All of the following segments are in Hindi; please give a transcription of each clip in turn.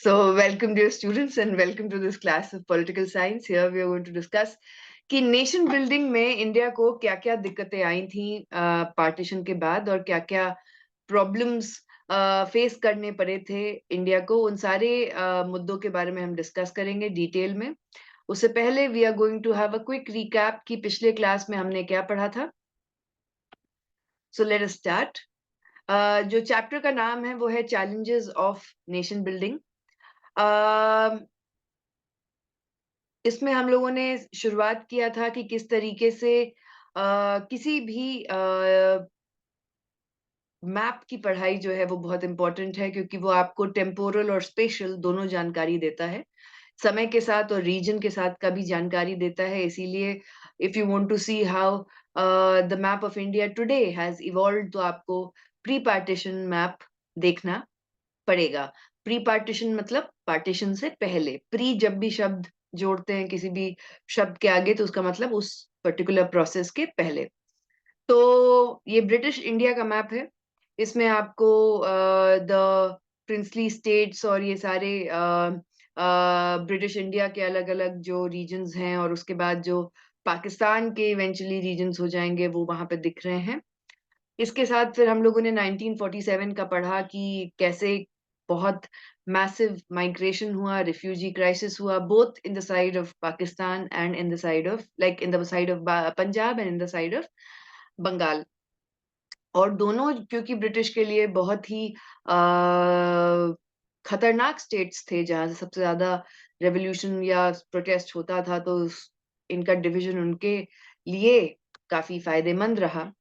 So, welcome dear students and welcome to this class of political science. Here we are going to discuss कि नेशन बिल्डिंग में इंडिया को क्या-क्या दिक्कतें आई थी पार्टीशन के बाद और क्या-क्या प्रॉब्लम्स फेस करने पड़े थे इंडिया को, उन सारे मुद्दों के बारे में हम डिस्कस करेंगे डिटेल में। उससे पहले we are going to have a quick recap कि पिछले क्लास में हमने क्या पढ़ा था। So let us start. जो चैप्टर का नाम है वो है चैलेंजेस ऑफ नेशन बिल्डिंग। इसमें हम लोगों ने शुरुआत किया था कि किस तरीके से किसी भी मैप की पढ़ाई जो है वो बहुत इम्पोर्टेंट है क्योंकि वो आपको टेम्पोरल और स्पेशल दोनों जानकारी देता है। समय के साथ और रीजन के साथ का भी जानकारी देता है, इसीलिए if you want to see how the map of India today has evolved तो आपको प्री पार्टीशन मैप देखना पड़ेगा। प्री पार्टीशन मतलब पार्टीशन से पहले। प्री जब भी शब्द जोड़ते हैं किसी भी शब्द के आगे तो उसका मतलब उस पर्टिकुलर प्रोसेस के पहले। तो ये ब्रिटिश इंडिया का मैप है। इसमें आपको द प्रिंसली स्टेट्स और ये सारे ब्रिटिश इंडिया के अलग-अलग जो रीजन्स हैं और उसके बाद जो पाकिस्तान के इवेंचुअली रीजन्स हो जाएँगे वो वहाँ पे दिख रहे हैं। इसके साथ फिर हम लोगों ने 1947 का पढ़ा कि कैसे बहुत मैसिव माइग्रेशन हुआ, रिफ्यूजी क्राइसिस हुआ, both in the side of Pakistan and in the side of like in the side of Punjab and in the side of Bengal. और दोनों क्योंकि ब्रिटिश के लिए बहुत ही खतरनाक स्टेट्स थे जहाँ से सबसे ज़्यादा रेवोल्यूशन या प्रोटेस्ट होता था, तो इनका डिवीज़न उनके लिए काफ़ी फ़ायदेमंद रहा।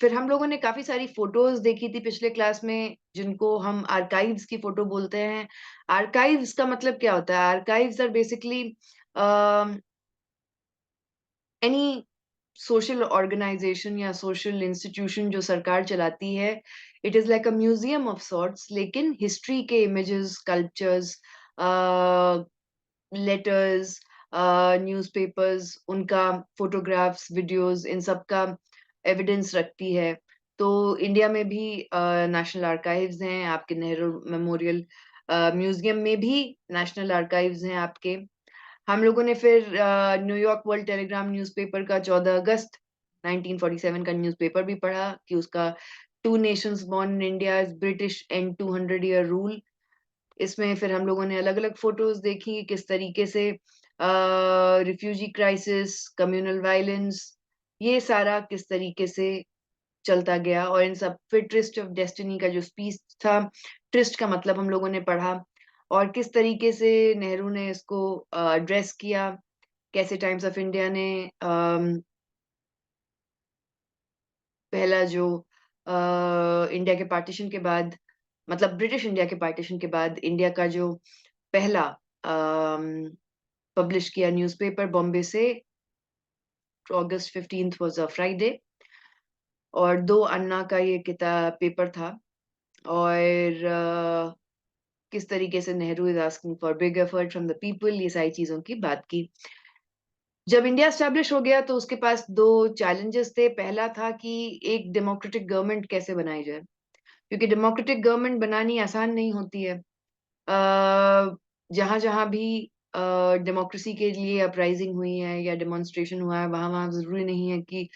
फिर हम लोगों ने काफ़ी सारी फ़ोटोज़ देखी थी पिछले क्लास में, जिनको हम आर्काइव्स की फ़ोटो बोलते हैं। आर्काइव्स का मतलब क्या होता है? Archives are basically uh, any social organization या सोशल इंस्टीट्यूशन जो सरकार चलाती है, it is like a museum of sorts लेकिन हिस्ट्री के images, sculptures uh, letters newspapers उनका फ़ोटोग्राफ्स, वीडियोज़ इन सब का एविडेंस रखती है। तो इंडिया में भी नेशनल आर्काइव्स हैं, आपके नेहरू मेमोरियल म्यूज़ियम में भी नेशनल आर्काइव्स हैं आपके। हम लोगों ने फिर न्यूयॉर्क वर्ल्ड टेलीग्राम न्यूज़पेपर का 14 अगस्त 1947 का न्यूज़पेपर भी पढ़ा कि उसका two nations born in India's British and 200 year rule. इसमें फिर हम लोगों ने अलग-अलग फ़ोटोज़ देखी कि किस तरीके से रिफ्यूजी क्राइसिस, कम्युनल वायलेंस ये सारा किस तरीके से चलता गया और इन सब फिर ट्विस्ट ऑफ डेस्टिनी का जो स्पीच था, ट्विस्ट का मतलब हम लोगों ने पढ़ा और किस तरीके से नेहरू ने इसको एड्रेस किया, कैसे टाइम्स ऑफ इंडिया ने पहला जो इंडिया के पार्टीशन के बाद मतलब ब्रिटिश इंडिया के पार्टीशन के बाद इंडिया का जो पहला पब्लिश किया न्यूज़पेपर बॉम्बे से August 15th was a Friday और 2 अन्ना का ये पेपर था और किस तरीके से Nehru is asking for big effort from the people ये सारी चीज़ों की बात की। जब इंडिया एस्टेब्लिश हो गया तो उसके पास 2 चैलेंजेस थे। पहला था कि एक डेमोक्रेटिक गवर्नमेंट कैसे बनाई जाए? क्योंकि डेमोक्रेटिक गवर्नमेंट बनानी आसान नहीं होती है। जहाँ-जहाँ भी डेमोक्रेसी के लिए अपराइज़िंग हुई है या डेमोंस्ट्रेशन हुआ है, वहाँ-वहाँ ज़रूरी नहीं है कि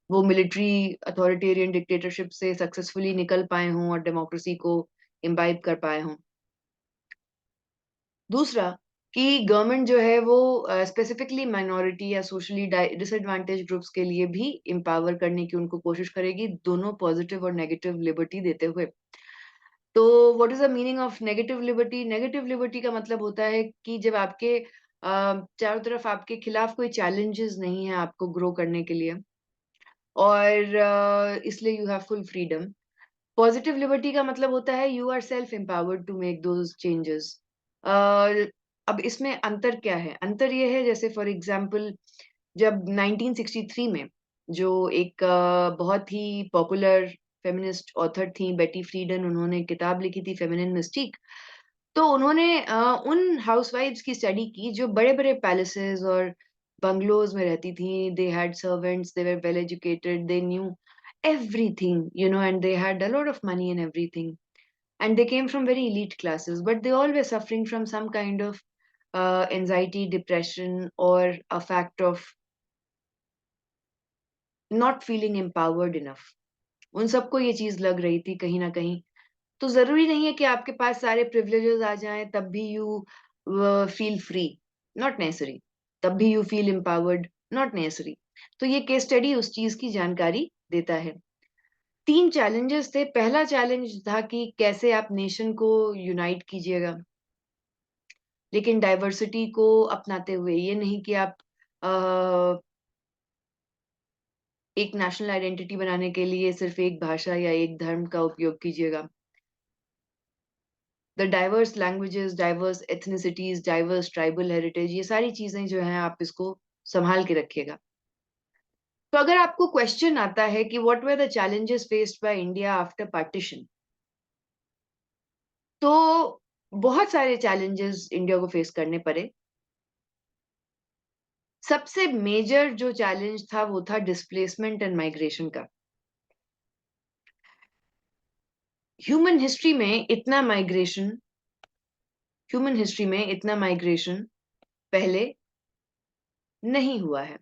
वो मिलिट्री अथॉरिटेरियन डिक्टेटरशिप से सक्सेसफुली निकल पाए हों और डेमोक्रेसी को इम्बाइब कर पाए हों। दूसरा कि गवर्नमेंट जो है वो स्पेसिफिकली माइनॉरिटी या सोशली डिसएडवांटेज ग्रुप्स के लिए भी एम्पावर करने की उनको कोशिश करेगी, दोनों पॉजिटिव और नेगेटिव लिबर्टी देते हुए। तो what is the meaning of negative liberty? Negative liberty का मतलब होता है कि जब आपके चारों तरफ आपके खिलाफ कोई चैलेंजेस नहीं है आपको ग्रो करने के लिए और इसलिए you have full freedom. Positive liberty का मतलब होता है you are self empowered to make those changes. Uh, अब इसमें अंतर क्या है? अंतर ये है जैसे फॉर एग्ज़ाम्पल जब 1963 में जो एक बहुत ही पॉपुलर फेमिनिस्ट ऑथर थी बेटी फ्रीडन उन्होंने किताब लिखी थी फेमिनिन मिस्टीक। तो उन्होंने उन हाउसवाइफ्स की स्टडी की जो बड़े-बड़े पैलेसेस और बंगलोज़ में रहती थी। They had servants, they were well educated, they knew everything, you know and they had a lot of money and everything. and they came from very elite classes, but they all were suffering from some kind of anxiety, depression, or a fact of not feeling empowered enough. उन सबको ये चीज लग रही थी कहीं ना कहीं। तो जरूरी नहीं है कि आपके पास सारे प्रिविलेजेस आ जाएं तब भी you feel free, not necessary. तब भी you feel empowered, not necessary. तो ये केस स्टडी उस चीज की जानकारी देता है। 3 चैलेंजेस थे। पहला चैलेंज था कि कैसे आप नेशन को यूनाइट कीजिएगा, लेकिन डाइवर्सिटी को अपनाते हुए। ये नहीं कि आप एक नेशनल आइडेंटिटी बनाने के लिए सिर्फ एक भाषा या एक धर्म का उपयोग कीजिएगा। The diverse languages, diverse ethnicities, diverse tribal heritage, ये सारी चीजें जो हैं आप इसको संभाल के रखिएगा। तो अगर आपको क्वेश्चन आता है कि what were the challenges faced by India after partition, तो बहुत सारे चैलेंजेस इंडिया को फेस करने पड़े। सबसे मेजर जो चैलेंज था वो था डिस्प्लेसमेंट एंड माइग्रेशन का। ह्यूमन हिस्ट्री में इतना माइग्रेशन ह्यूमन हिस्ट्री में इतना माइग्रेशन पहले नहीं हुआ है।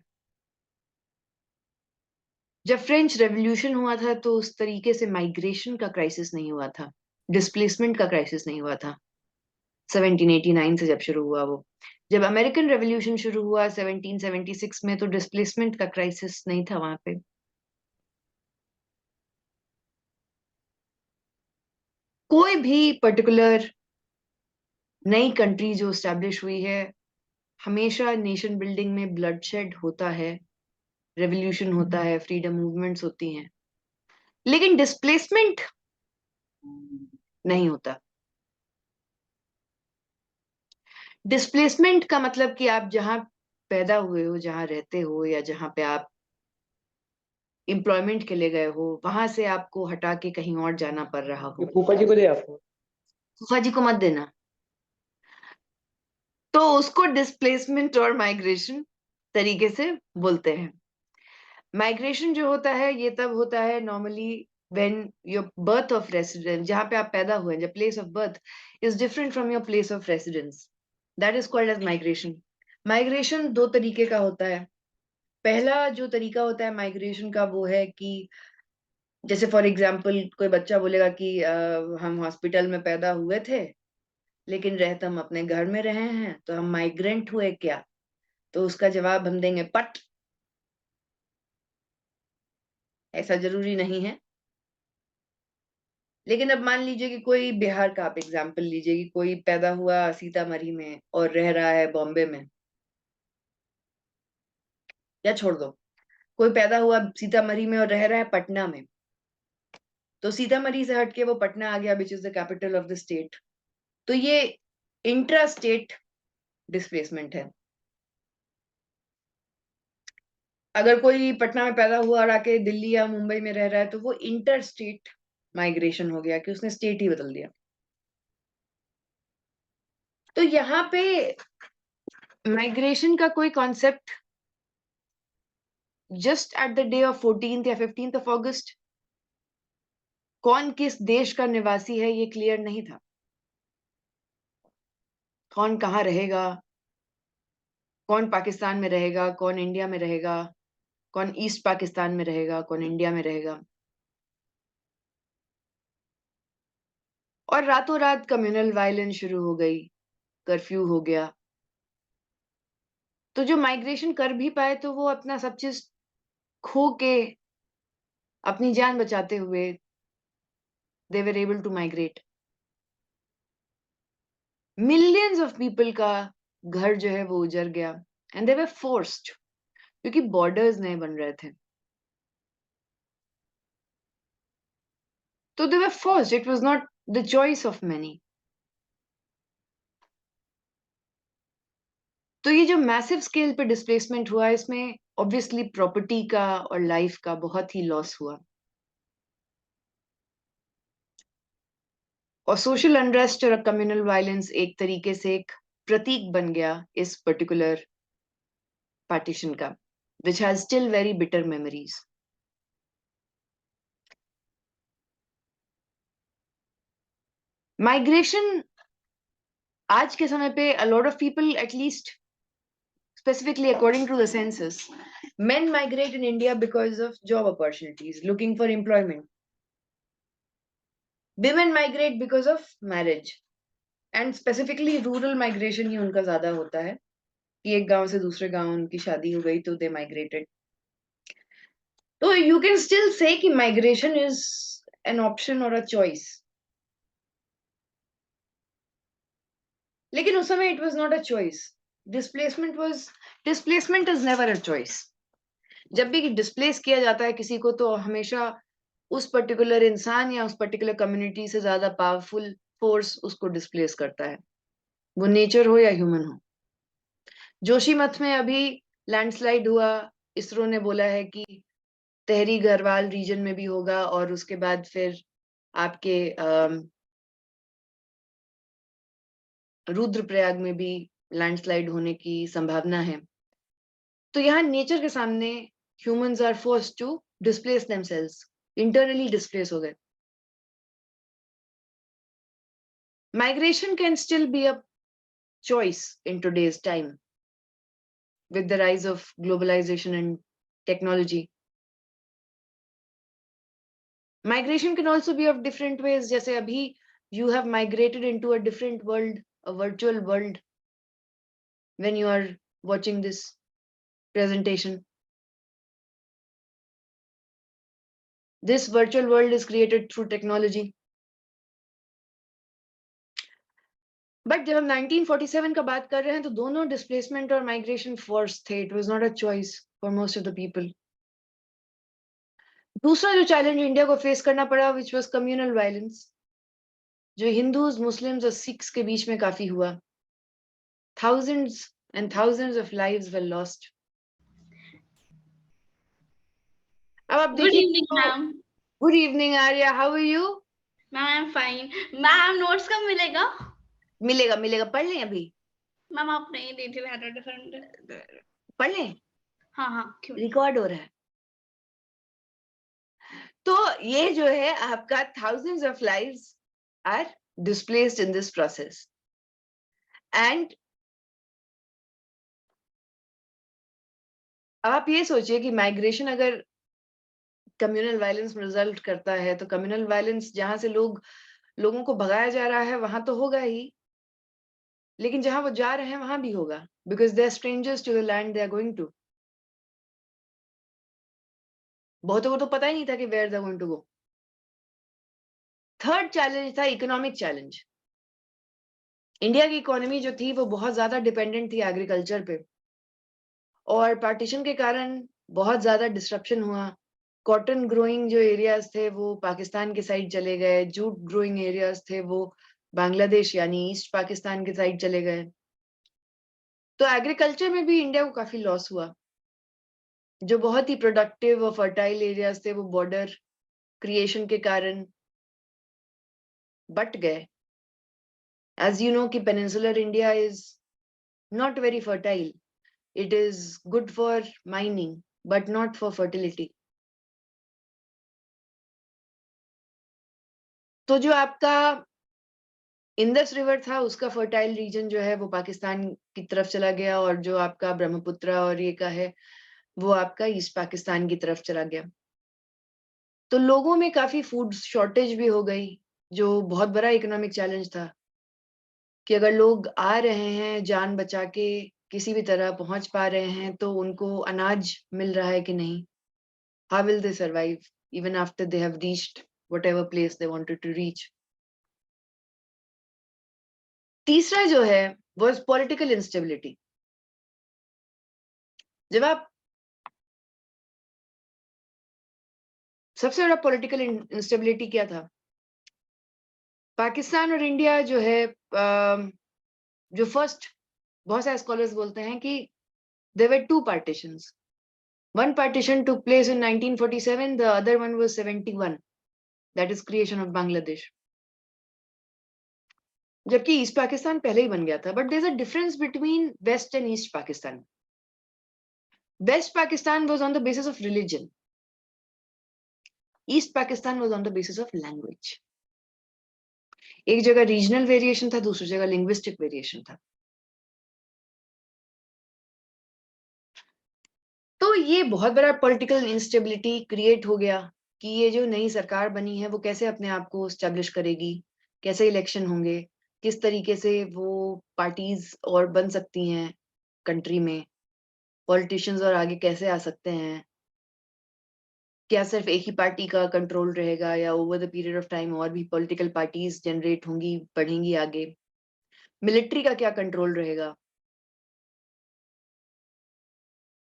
जब फ्रेंच रेवोल्यूशन हुआ था तो उस तरीके से माइग्रेशन का क्राइसिस नहीं हुआ था, डिस्प्लेसमेंट का क्राइसिस नहीं हुआ था 1789 से जब शुरू हुआ वो। जब अमेरिकन रेवोल्यूशन शुरू हुआ 1776 में, तो डिस्प्लेसमेंट का क्राइसिस नहीं था वहां पे। कोई भी पर्टिकुलर नई कंट्री जो स्टैब्लिश हुई है, हमेशा नेशन बिल्डिंग में ब्लडशेड होता है, रेवोल्यूशन होता है, फ्रीडम मूवमेंट्स होती हैं, लेकिन डिस्प्लेसमेंट नहीं होता। डिस्प्लेसमेंट का मतलब कि आप जहां पैदा हुए हो, जहां रहते हो, या जहां पे आप एम्प्लॉयमेंट के लिए गए हो, वहां से आपको हटा के कहीं और जाना पड़ रहा ये हो। फूफा जी को दे आपको। फूफा जी को मत देना। तो उसको डिस्प्लेसमेंट और माइग्रेशन तरीके से बोलते हैं। माइग्रेशन जो होता है ये तब होता है normally when your birth of residence, जहां पे आप पैदा हुए, जब place of birth is different from your place of residence, that is called as migration. Migration दो तरीके का होता है। पहला जो तरीका होता है माइग्रेशन का वो है कि जैसे फॉर एग्जाम्पल कोई बच्चा बोलेगा कि हम हॉस्पिटल में पैदा हुए थे लेकिन रह तो हम अपने घर में रहे हैं, तो हम माइग्रेंट हुए क्या? तो उसका जवाब हम देंगे पट। ऐसा जरूरी नहीं है। लेकिन अब मान लीजिए कि कोई बिहार का आप एग्जाम्पल लीजिए कि कोई पैदा हुआ सीतामढ़ी में और रह रहा है बॉम्बे में, या छोड़ दो, कोई पैदा हुआ सीतामढ़ी में और रह रहा है पटना में, तो सीतामढ़ी से हटके वो पटना आ गया which is the capital of the state. तो ये इंट्रा स्टेट डिस्प्लेसमेंट है। अगर कोई पटना में पैदा हुआ और आके दिल्ली या मुंबई में रह रहा है तो वो इंटर स्टेट माइग्रेशन हो गया कि उसने स्टेट ही बदल दिया। तो यहाँ पे माइग्रेशन का कोई concept just at the day of 14th या 15th ऑफ अगस्त कौन किस देश का निवासी है ये क्लियर नहीं था। कौन कहाँ रहेगा, कौन पाकिस्तान में रहेगा, कौन इंडिया में रहेगा, कौन ईस्ट पाकिस्तान में रहेगा, कौन इंडिया में रहेगा। और रातों रात कम्युनल वायलेंस शुरू हो गई, कर्फ्यू हो गया। तो जो माइग्रेशन कर भी पाए तो वो अपना सब चीज खो के अपनी जान बचाते हुए they were able to migrate. Millions of people का घर जो है वो उजड़ गया एंड दे वर फोर्स्ड, क्योंकि बॉर्डर्स नए बन रहे थे। तो they were forced, it was not the choice of many. तो ये जो मैसिव स्केल पे डिस्प्लेसमेंट हुआ इसमें ऑब्वियसली प्रॉपर्टी का और लाइफ का बहुत ही लॉस हुआ। और सोशल अनरेस्ट और कम्युनल वायलेंस एक तरीके से एक प्रतीक बन गया इस पर्टिकुलर पार्टीशन का, which has still very bitter memories. Migration आज के समय पे a lot of people, at least specifically according to the census, men migrate in India because of job opportunities, looking for employment. Women migrate because of marriage, and specifically rural migration ही उनका ज्यादा होता है कि एक गांव से दूसरे गांव उनकी शादी हो गई तो they migrated. तो you can still say कि migration is an option or a choice. लेकिन उस समय it was not a choice. Displacement is never a choice. जब भी डिस्प्लेस किया जाता है किसी को तो हमेशा उस पर्टिकुलर इंसान या उस पर्टिकुलर कम्युनिटी से ज्यादा पावरफुल फोर्स उसको डिस्प्लेस करता है, वो नेचर हो या ह्यूमन हो. जोशीमठ में अभी लैंडस्लाइड हुआ, इसरो ने बोला है कि तहरी गढ़वाल रीजन में भी होगा और उसके बाद फिर आपके रुद्रप्रयाग में भी लैंडस्लाइड होने की संभावना है. तो यहाँ नेचर के सामने humans are forced to displace themselves, internally displace हो गए. Migration can still be a choice in today's time with the rise of globalization and technology. Migration can also be of different ways. जैसे अभी you have migrated into a different world, a virtual world, when you are watching this presentation. This virtual world is created through technology. But जब हम 1947 का बात कर रहे हैं तो दोनों displacement और migration force थे. It was not a choice for most of the people. दूसरा जो चैलेंज इंडिया को फेस करना पड़ा which was communal violence, जो हिंदूज, मुस्लिम्स और सिख्स के बीच में काफी हुआ. Thousands and thousands of lives were lost. अब आप Good देखिए. evening, ma'am. Good evening, Arya. How are you? Ma'am, I'm fine. Ma'am, notes कब मिलेगा? मिलेगा मिलेगा. पढ़ लें अभी? मैम आप नहीं दी थी, मैटर डिफरेंट. पढ़ लें? हाँ क्यों? रिकॉर्ड हो रहा है. तो ये जो है आपका thousands of lives are displaced in this process. And अब आप ये सोचिए कि माइग्रेशन अगर कम्युनल वायलेंस में रिजल्ट करता है तो कम्युनल वायलेंस जहां से लोगों को भगाया जा रहा है वहां तो होगा ही, लेकिन जहां वो जा रहे हैं वहां भी होगा, because they are strangers to the land they are going to. बहुतों को तो पता ही नहीं था कि where they are going to go. Third challenge था इकोनॉमिक चैलेंज. इंडिया की इकोनॉमी जो थी वो बहुत ज्यादा डिपेंडेंट थी एग्रीकल्चर पे, और पार्टीशन के कारण बहुत ज्यादा डिस्ट्रप्शन हुआ. कॉटन ग्रोइंग जो एरियाज थे वो पाकिस्तान के साइड चले गए, जूट ग्रोइंग एरियाज थे वो बांग्लादेश यानी ईस्ट पाकिस्तान के साइड चले गए. तो एग्रीकल्चर में भी इंडिया को काफी लॉस हुआ. जो बहुत ही प्रोडक्टिव और फर्टाइल एरियाज थे वो बॉर्डर क्रिएशन के कारण बट गए. एज यू नो कि peninsular India is not very fertile. It is good for mining but not for fertility. तो जो आपका इंडस रिवर था उसका फर्टाइल रीजन जो है वो पाकिस्तान की तरफ चला गया, और जो आपका ब्रह्मपुत्र और ये का है वो आपका ईस्ट पाकिस्तान की तरफ चला गया. तो लोगों में काफी फूड शॉर्टेज भी हो गई, जो बहुत बड़ा इकोनॉमिक चैलेंज था कि अगर लोग आ रहे हैं जान बचा के किसी भी तरह पहुंच पा रहे हैं तो उनको अनाज मिल रहा है कि नहीं. How will they survive even after they have reached whatever place they wanted to reach. तीसरा जो है वो पॉलिटिकल इंस्टेबिलिटी. जब आप सबसे बड़ा पॉलिटिकल इंस्टेबिलिटी क्या था? पाकिस्तान और इंडिया जो है जो फर्स्ट, बहुत सारे स्कॉलर्स बोलते हैं कि there were two partitions. One partition took place in 1947, the other one was 71. That is creation of Bangladesh. जबकि ईस्ट पाकिस्तान पहले ही बन गया था. But there's a difference between West and East Pakistan. West Pakistan was on the basis of religion. East Pakistan was on the basis of language. एक जगह रीजनल वेरिएशन था, दूसरी जगह लिंग्विस्टिक वेरिएशन था। तो ये बहुत बड़ा पॉलिटिकल इंस्टेबिलिटी क्रिएट हो गया कि ये जो नई सरकार बनी है वो कैसे अपने आप को एस्टेब्लिश करेगी, कैसे इलेक्शन होंगे, किस तरीके से वो पार्टीज और बन सकती हैं कंट्री में, पॉलिटिशियंस और आगे कैसे आ सकते हैं, क्या सिर्फ एक ही पार्टी का कंट्रोल रहेगा या over the period of time और भी पॉलिटिकल पार्टीज जनरेट होंगी, बढ़ेंगी आगे, मिलिट्री का क्या कंट्रोल रहेगा।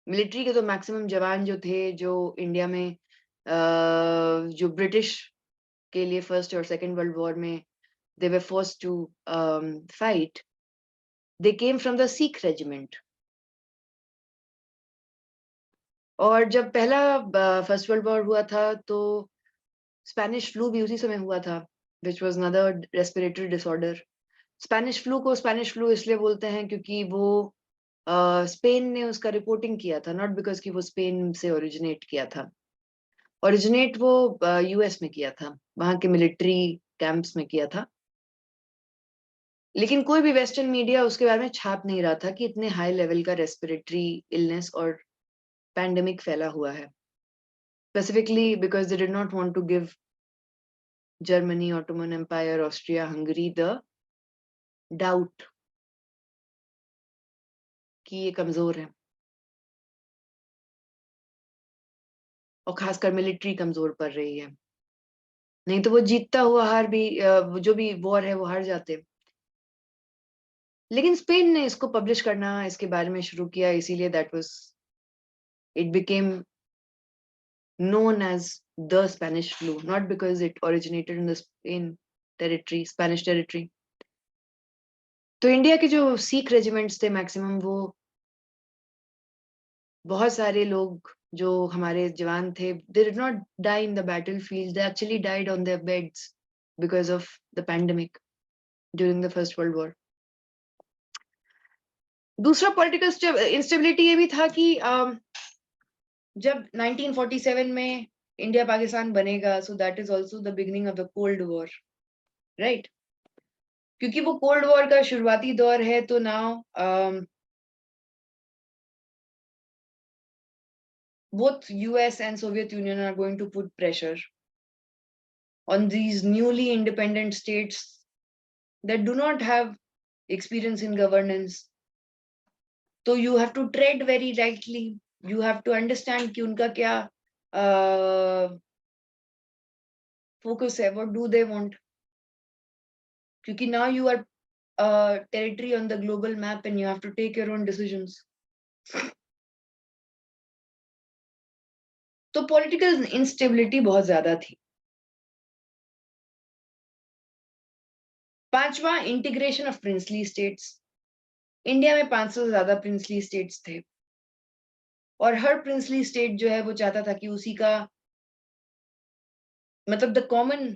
मिलिट्री के तो मैक्सिमम जवान जो थे, जो इंडिया में जो ब्रिटिश के लिए फर्स्ट और सेकंड वर्ल्ड वॉर में they were forced to fight, they came from the Sikh regiment. और जब पहला फर्स्ट वर्ल्ड वॉर हुआ था तो स्पेनिश फ्लू भी उसी समय हुआ था, which was another respiratory disorder. Spanish flu को स्पेनिश फ्लू इसलिए बोलते हैं क्योंकि वो स्पेन ने उसका रिपोर्टिंग किया था, नॉट बिकॉज कि वो स्पेन से ओरिजिनेट किया था। ओरिजिनेट वो यूएस में किया था, वहां के मिलिट्री कैंप्स में किया था। लेकिन कोई भी वेस्टर्न मीडिया उसके बारे में छाप नहीं रहा था कि इतने हाई लेवल का रेस्पिरेटरी इलनेस और पैंडेमिक फैला हुआ है, specifically because they did not want to give Germany, Ottoman Empire, Austria, Hungary the doubt कि ये कमजोर है, और खासकर मिलिट्री कमजोर पड़ रही है। नहीं तो वो जीतता हुआ हार भी जो भी वॉर है वो हार जाते। लेकिन स्पेन ने इसको पब्लिश करना, इसके बारे में शुरू किया, इसीलिए that was it became known as the Spanish flu, not because it originated in the Spain territory, Spanish territory. तो इंडिया के जो सिख रेजिमेंट्स थे मैक्सिमम, वो बहुत सारे लोग जो हमारे जवान थे, they did not die in the battlefield, they actually died on their beds because of the pandemic during the First World War. दूसरा पॉलिटिकल इंस्टेबिलिटी ये भी था कि जब 1947 में इंडिया पाकिस्तान बनेगा, so that is also the beginning of the Cold War, right? क्योंकि वो कोल्ड वॉर का शुरुआती दौर है, तो now both US and Soviet Union are going to put pressure on these newly independent states that do not have experience in governance. So you have to tread very lightly. You have to understand कि उनका क्या focus है, what do they want? क्योंकि now you are territory on the global map and you have to take your own decisions. तो पॉलिटिकल इंस्टेबिलिटी बहुत ज्यादा थी। पांचवा, integration of princely states. India में 500 से ज्यादा प्रिंसली स्टेट्स थे, और हर प्रिंसली स्टेट जो है वो चाहता था कि उसी का मतलब द कॉमन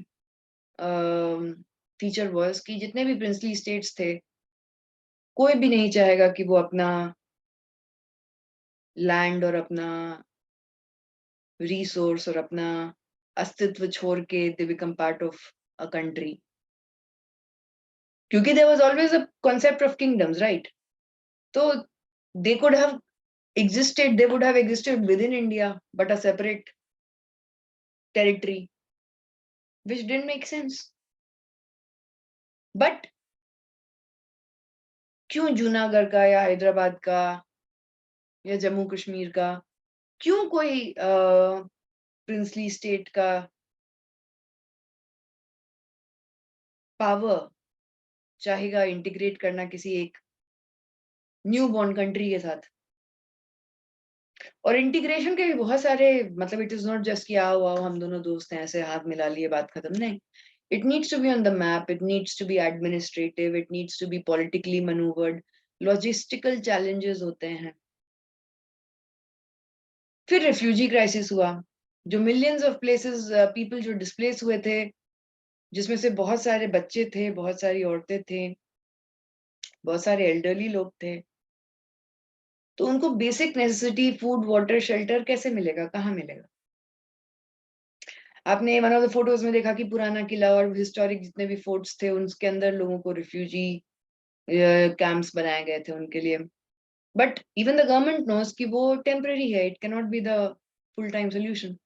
फीचर वाज कि जितने भी प्रिंसली स्टेट्स थे, कोई भी नहीं चाहेगा कि वो अपना लैंड और अपना रिसोर्स और अपना अस्तित्व छोड़ के they become part of a country, क्योंकि there was always a concept of kingdoms, right? तो they could have existed, they would have existed within India, but a separate territory, which didn't make sense. But क्यों जूनागढ़ का या हैदराबाद का या जम्मू कश्मीर का, क्यों कोई प्रिंसली स्टेट का पावर चाहेगा इंटीग्रेट करना किसी एक न्यू बॉर्न कंट्री के साथ? और इंटीग्रेशन के भी बहुत सारे मतलब, इट इज नॉट जस्ट कि आओ आओ हम दोनों दोस्त हैं, ऐसे हाथ मिला लिए बात खत्म, नहीं। It needs to be on the map, it needs to be administrative, it needs to be politically maneuvered, logistical challenges होते हैं। फिर रिफ्यूजी क्राइसिस हुआ, जो मिलियंस ऑफ प्लेसेस पीपल जो डिस्प्लेस हुए थे, जिसमें से बहुत सारे बच्चे थे, बहुत सारी औरतें थे, बहुत सारे एल्डरली लोग थे। तो उनको basic necessity, food, water, shelter कैसे मिलेगा, कहाँ मिलेगा? आपने वन ऑफ द फोटोज में देखा कि पुराना किला और हिस्टोरिक जितने भी फोर्ट्स थे उनके अंदर लोगों को रिफ्यूजी कैंप्स बनाए गए थे उनके लिए। But even the government knows कि वो टेम्पररी है, it can not be the full time solution.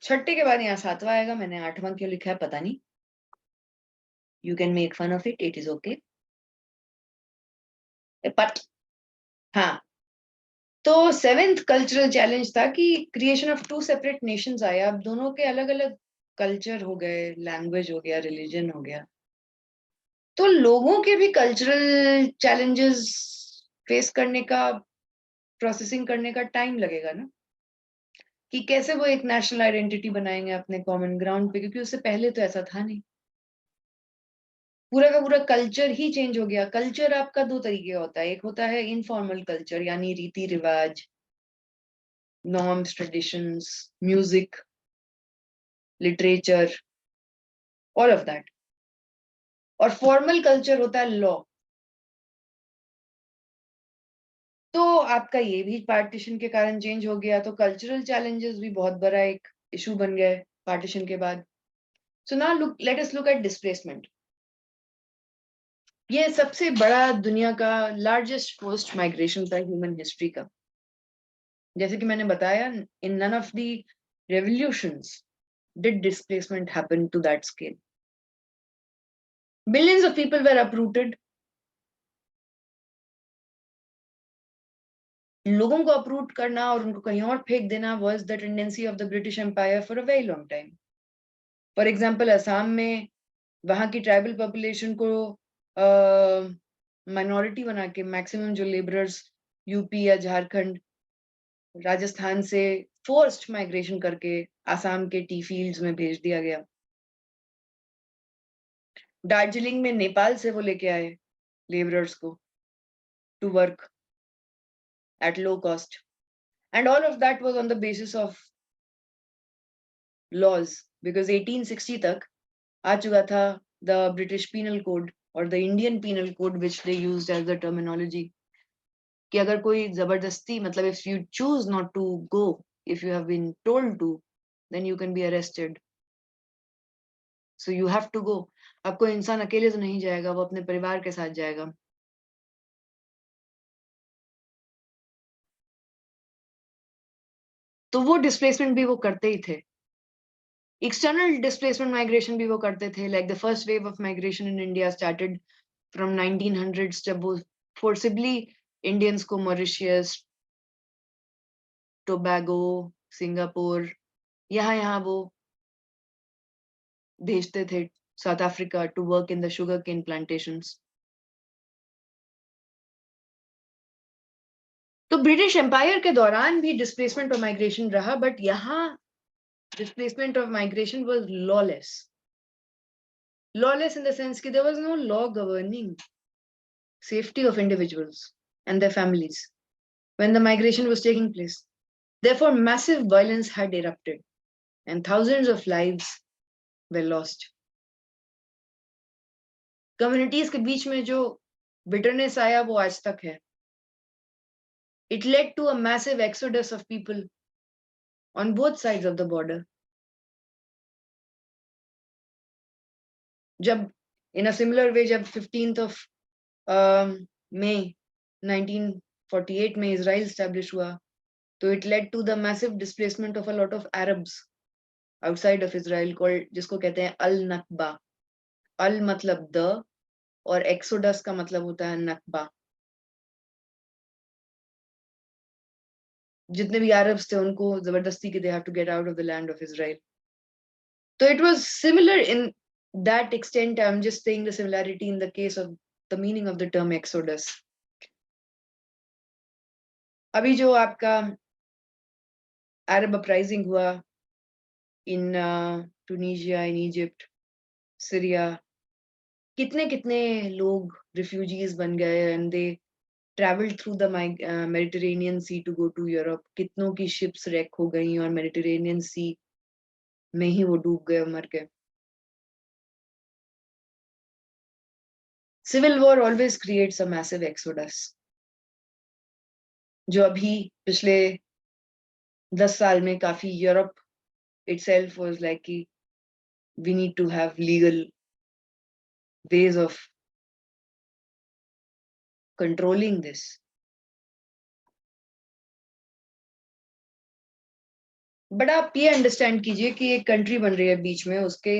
छठे के बाद यहाँ सातवां आएगा, मैंने आठवां क्यों लिखा है पता नहीं। You can make fun of it, it is okay. But हाँ, तो सेवेंथ कल्चरल चैलेंज था कि creation of two separate nations आया। अब दोनों के अलग अलग कल्चर हो गए, लैंग्वेज हो गया, रिलीजन हो गया, तो लोगों के भी कल्चरल चैलेंजेस फेस करने का, प्रोसेसिंग करने का टाइम लगेगा ना, कि कैसे वो एक नेशनल आइडेंटिटी बनाएंगे अपने कॉमन ग्राउंड पे, क्योंकि उससे पहले तो ऐसा था नहीं। पूरा का पूरा कल्चर ही चेंज हो गया। कल्चर आपका दो तरीके का होता है, एक होता है इनफॉर्मल कल्चर यानी रीति रिवाज, norms, traditions, music, literature, all of that. और फॉर्मल कल्चर होता है लॉ। तो आपका ये भी पार्टीशन के कारण चेंज हो गया, तो कल्चरल चैलेंजेस भी बहुत बड़ा एक इशू बन गए पार्टीशन के बाद। So now look, let us look at displacement. ये सबसे बड़ा दुनिया का लार्जेस्ट फोर्स्ड माइग्रेशन था ह्यूमन हिस्ट्री का। जैसे कि मैंने बताया, in none of the revolutions did displacement happen to that scale. Billions of people were uprooted. लोगों को अपरूट करना और उनको कहीं और फेंक देना was the tendency of the British Empire for a very long time. For example, Assam में वहां की ट्राइबल पॉपुलेशन को माइनॉरिटी बना के मैक्सिमम जो लेबरर्स यूपी या झारखंड, राजस्थान से फोर्स्ड माइग्रेशन करके आसाम के टी फील्ड्स में भेज दिया गया। दार्जिलिंग में नेपाल से वो लेके आए लेबरर्स को to work at low cost, and all of that was on the basis of laws, because 1860 तक आ चुका था द ब्रिटिश पीनल कोड और the Indian penal code which they used as the terminology, कि अगर कोई जबरदस्ती, मतलब if you choose not to go, if you have been told to, then you can be arrested, so you have to go. अब कोई इंसान अकेले तो नहीं जाएगा, वो अपने परिवार के साथ जाएगा। तो वो डिस्प्लेसमेंट भी वो करते ही थे। एक्सटर्नल डिस्प्लेसमेंट माइग्रेशन भी वो करते थे। Like the first wave of migration in India started from 1900s, जब वो फोर्सिबली इंडियंस को मॉरिशियस, टोबैगो, सिंगापुर, यहाँ यहाँ वो भेजते थे, South Africa, to work in the sugar cane plantations. तो ब्रिटिश एम्पायर के दौरान भी डिस्प्लेसमेंट ऑफ माइग्रेशन रहा, बट यहाँ displacement of migration was lawless. Lawless in the sense that there was no law governing safety of individuals and their families when the migration was taking place. Therefore, massive violence had erupted and thousands of lives were lost. Communities के बीच में जो bitterness आया वो आज तक है. It led to a massive exodus of people on both sides of the border. जब in a similar way, जब 15th of May 1948 में Israel established हुआ, तो it led to the massive displacement of a lot of Arabs outside of Israel, called, जिसको कहते हैं अल नकबा। अल मतलब द और एक्सोडस का मतलब होता है नकबा। जितने भी अरब्स थे उनको जबरदस्ती के they have to get out of the land of Israel. So it was similar in that extent. I'm just saying the similarity in the case of the meaning of the term exodus. अभी जो आपका अरब अपराइजिंग हुआ in Tunisia, in Egypt, Syria, कितने कितने लोग रिफ्यूजीज बन गए and they travelled through the Mediterranean sea to go to Europe. कितनों की शिप्स रेक हो गई और मेडिटेरेनियन सी में ही वो डूब गए, मर गए। Civil war always creates a massive exodus, जो अभी पिछले 10 साल में काफी यूरोप itself was like कि we need to have legal ways of controlling this. But आप ये अंडरस्टैंड कीजिए कि एक कंट्री बन रही है बीच में, उसके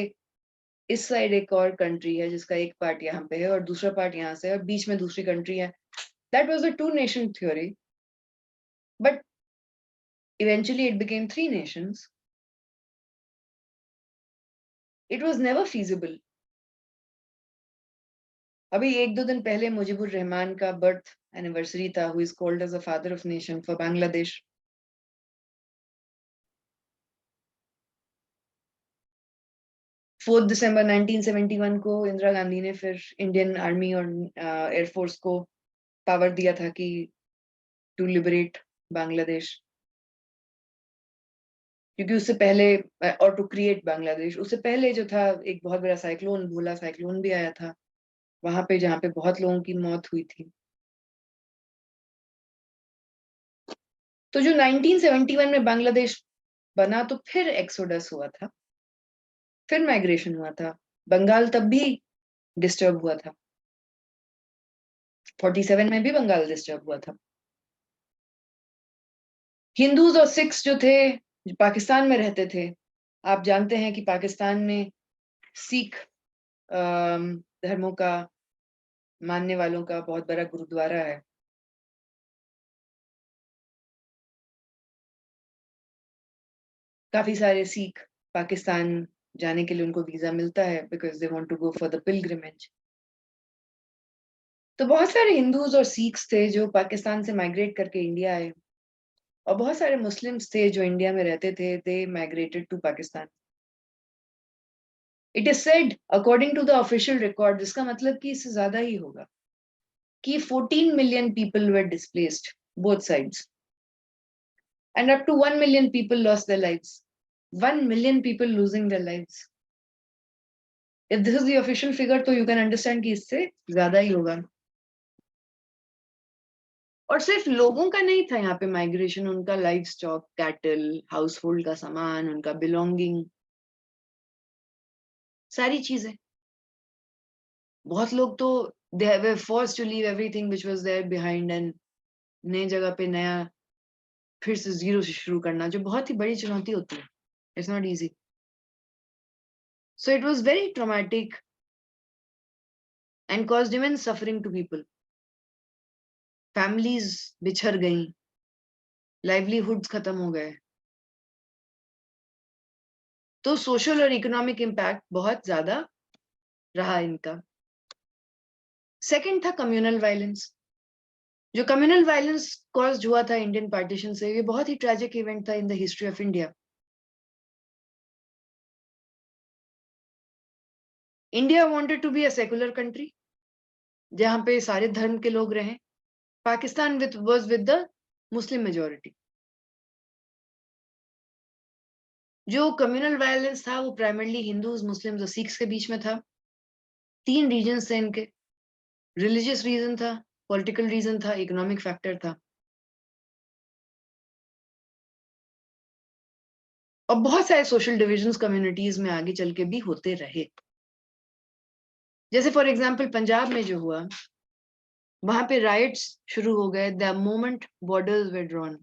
इस साइड एक और कंट्री है जिसका एक पार्ट यहाँ पे है और दूसरा पार्ट यहाँ से है और बीच में दूसरी कंट्री है. That was a two nation theory, but eventually it became three nations. It was never feasible. अभी एक दो दिन पहले मुजीबुर रहमान का बर्थ एनिवर्सरी था, who is called as a father of nation for Bangladesh. 4 दिसंबर 1971 को इंदिरा गांधी ने फिर इंडियन आर्मी और एयरफोर्स को पावर दिया था कि टू लिबरेट बांग्लादेश, क्योंकि उससे पहले और टू क्रिएट बांग्लादेश, उससे पहले जो था एक बहुत बड़ा साइक्लोन, भोला साइक्लोन भी आया था वहां पे, जहाँ पे बहुत लोगों की मौत हुई थी. तो जो 1971 में बांग्लादेश बना, तो फिर एक्सोडस हुआ था, फिर माइग्रेशन हुआ था. बंगाल तब भी डिस्टर्ब हुआ था, 47 में भी बंगाल डिस्टर्ब हुआ था. हिंदूज और सिख्स जो थे, जो पाकिस्तान में रहते थे, आप जानते हैं कि पाकिस्तान में सिख धर्मों का मानने वालों का बहुत बड़ा गुरुद्वारा है. काफी सारे सिख पाकिस्तान जाने के लिए उनको वीजा मिलता है because they want to go for the pilgrimage. तो बहुत सारे हिंदूज और सिख्स थे जो पाकिस्तान से माइग्रेट करके इंडिया आए, और बहुत सारे मुस्लिम्स थे जो इंडिया में रहते थे, they migrated to Pakistan. It is said according to the official record, जिसका मतलब कि इससे ज्यादा ही होगा, कि 14 million people were displaced, both sides, and up to 1 million people lost their lives. 1 million people losing their lives. If this is the official figure, तो you can understand कि इससे ज्यादा ही होगा. और सिर्फ लोगों का नहीं था यहाँ पे माइग्रेशन, उनका life stock, cattle, house hold का सामान, उनका बिलोंगिंग, सारी चीजें. बहुत लोग तो they were forced to leave everything which was there behind and नई जगह पे नया फिर से जीरो से शुरू करना, जो बहुत ही बड़ी चुनौती होती है. It's not easy. So it was very traumatic and caused immense suffering to people. Families बिछड़ गईं, livelihoods खत्म हो गए. तो सोशल और इकोनॉमिक इम्पैक्ट बहुत ज्यादा रहा इनका. सेकंड था कम्युनल वायलेंस. जो कम्युनल वायलेंस कॉज हुआ था इंडियन पार्टीशन से, ये बहुत ही ट्रेजिक इवेंट था in the history of India. India wanted to be a secular country जहां पे सारे धर्म के लोग रहें. Pakistan was with the Muslim majority. जो कम्युनल वायलेंस था वो प्राइमरली हिंदूज, मुस्लिम्स और सिख्स के बीच में था. 3 रीजन्स थे इनके. रिलीजियस रीजन था, पॉलिटिकल रीजन था, इकोनॉमिक फैक्टर था. और बहुत सारे सोशल डिविजन्स कम्युनिटीज में आगे चल के भी होते रहे. जैसे फॉर एग्जांपल पंजाब में जो हुआ, वहां पे राइट्स शुरू हो गए the moment borders were drawn.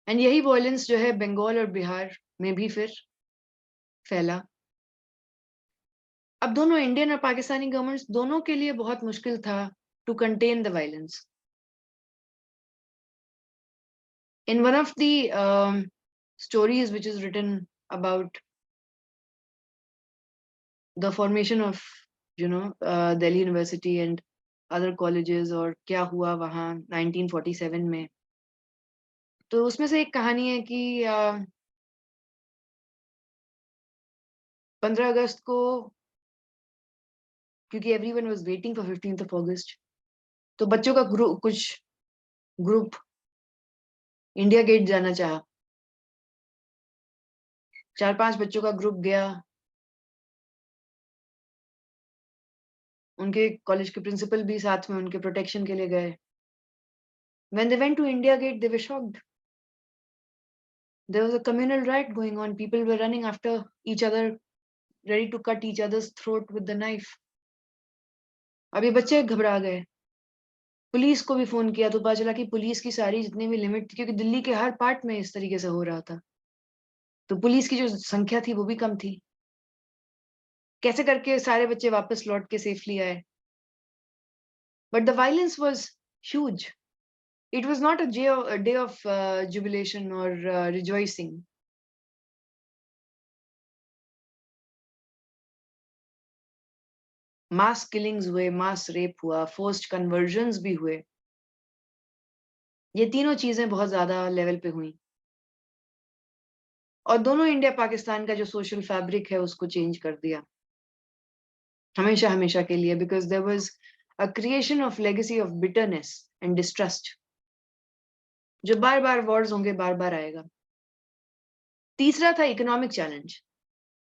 And यही वायलेंस जो है बंगाल और बिहार में भी फिर फैला. अब दोनों इंडियन और पाकिस्तानी गवर्नमेंट्स दोनों के लिए बहुत मुश्किल था to contain the violence. In one of the stories which is written about the formation of Delhi University and other colleges और क्या हुआ वहाँ 1947 में, तो उसमें से एक कहानी है कि 15 अगस्त को, क्योंकि everyone was waiting for 15th of August, तो बच्चों का कुछ ग्रुप इंडिया गेट जाना चाहा. 4-5 बच्चों का ग्रुप गया. उनके कॉलेज के प्रिंसिपल भी साथ में उनके प्रोटेक्शन के लिए गए. When they went to India Gate, they were shocked. There was a communal riot going on. People were running after each other, ready to cut each other's throat with the knife. अब ये बच्चे घबरा गए। पुलिस को भी फ़ोन किया तो पता चला कि पुलिस की सारी जितनी भी लिमिट थी, क्योंकि दिल्ली के हर पार्ट में इस तरीके से हो रहा था। तो पुलिस की जो संख्या थी वो भी कम थी। कैसे करके सारे बच्चे वापस लौट के सेफली आए। But the violence was huge. It was not a day of jubilation or rejoicing. Mass killings हुए, मास रेप हुआ, फोर्स्ड कन्वर्जन्स भी हुए। ये तीनों चीजें बहुत ज्यादा लेवल पे हुई और दोनों इंडिया पाकिस्तान का जो सोशल फैब्रिक है उसको चेंज कर दिया हमेशा हमेशा के लिए, because there was a creation of legacy of bitterness and distrust, जो बार बार वॉर्स होंगे, बार बार आएगा। तीसरा था इकोनॉमिक चैलेंज।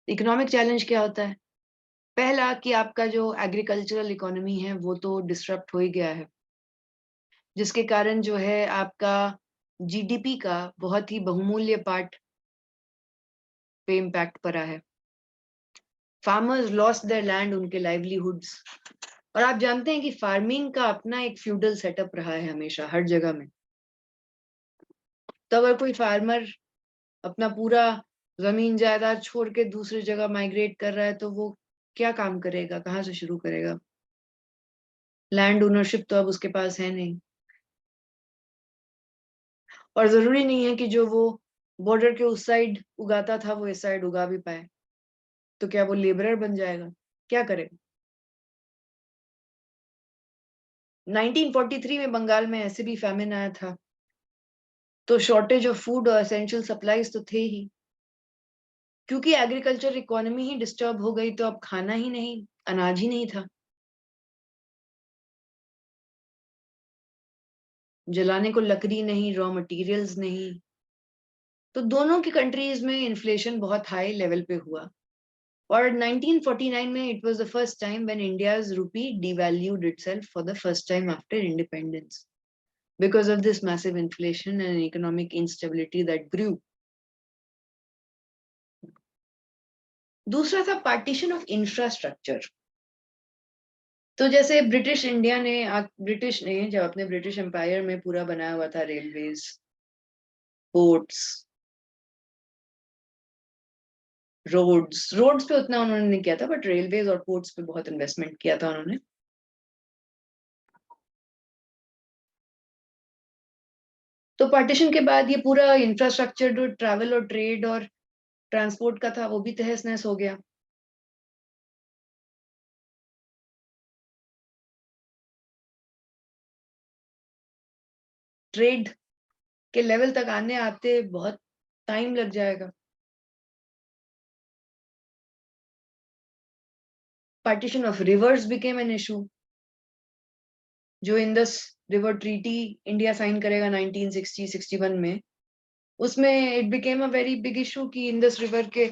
इकोनॉमिक चैलेंज क्या होता है? पहला कि आपका जो एग्रीकल्चरल इकोनॉमी है वो तो डिसरप्ट हो ही गया है, जिसके कारण जो है आपका जीडीपी का बहुत ही बहुमूल्य पार्ट पे इम्पैक्ट पड़ा है। फार्मर्स लॉस्ट देयर लैंड, उनके लाइवलीहुड्स। और आप जानते हैं कि फार्मिंग का अपना एक फ्यूडल सेटअप रहा है हमेशा हर जगह में। तो अगर कोई फार्मर अपना पूरा जमीन जायदाद छोड़ के दूसरी जगह माइग्रेट कर रहा है तो वो क्या काम करेगा, कहाँ से शुरू करेगा? लैंड ओनरशिप तो अब उसके पास है नहीं। और जरूरी नहीं है कि जो वो बॉर्डर के उस साइड उगाता था वो इस साइड उगा भी पाए। तो क्या वो लेबरर बन जाएगा? क्या करेगा? 1943 में बंगाल में ऐसे भी फैमिन आया था, तो शॉर्टेज ऑफ फूड और एसेंशियल सप्लाईज तो थे ही। क्योंकि एग्रीकल्चर इकोनॉमी ही डिस्टर्ब हो गई तो अब खाना ही नहीं, अनाज ही नहीं था, जलाने को लकड़ी नहीं, रॉ मटेरियल्स नहीं। तो दोनों की कंट्रीज में इन्फ्लेशन बहुत हाई लेवल पे हुआ। और 1949 में it was the first time when India's रूपी devalued itself for the first time after independence because of this massive inflation and economic instability that grew. दूसरा था पार्टीशन ऑफ इंफ्रास्ट्रक्चर। तो जैसे ब्रिटिश ने जब अपने ब्रिटिश एम्पायर में पूरा बनाया हुआ था रेलवेज, पोर्ट्स, रोड्स पे उतना उन्होंने नहीं किया था, बट रेलवेज और पोर्ट्स पे बहुत इन्वेस्टमेंट किया था उन्होंने। तो पार्टीशन के बाद ये पूरा इंफ्रास्ट्रक्चर जो ट्रैवल और ट्रेड और ट्रांसपोर्ट का था वो भी तहस नहस हो गया। ट्रेड के लेवल तक आने आते बहुत टाइम लग जाएगा। Partition of rivers became an issue. जो Indus river treaty India sign करेगा 1960-61 में, उसमें it became a very big issue कि इंडस रिवर के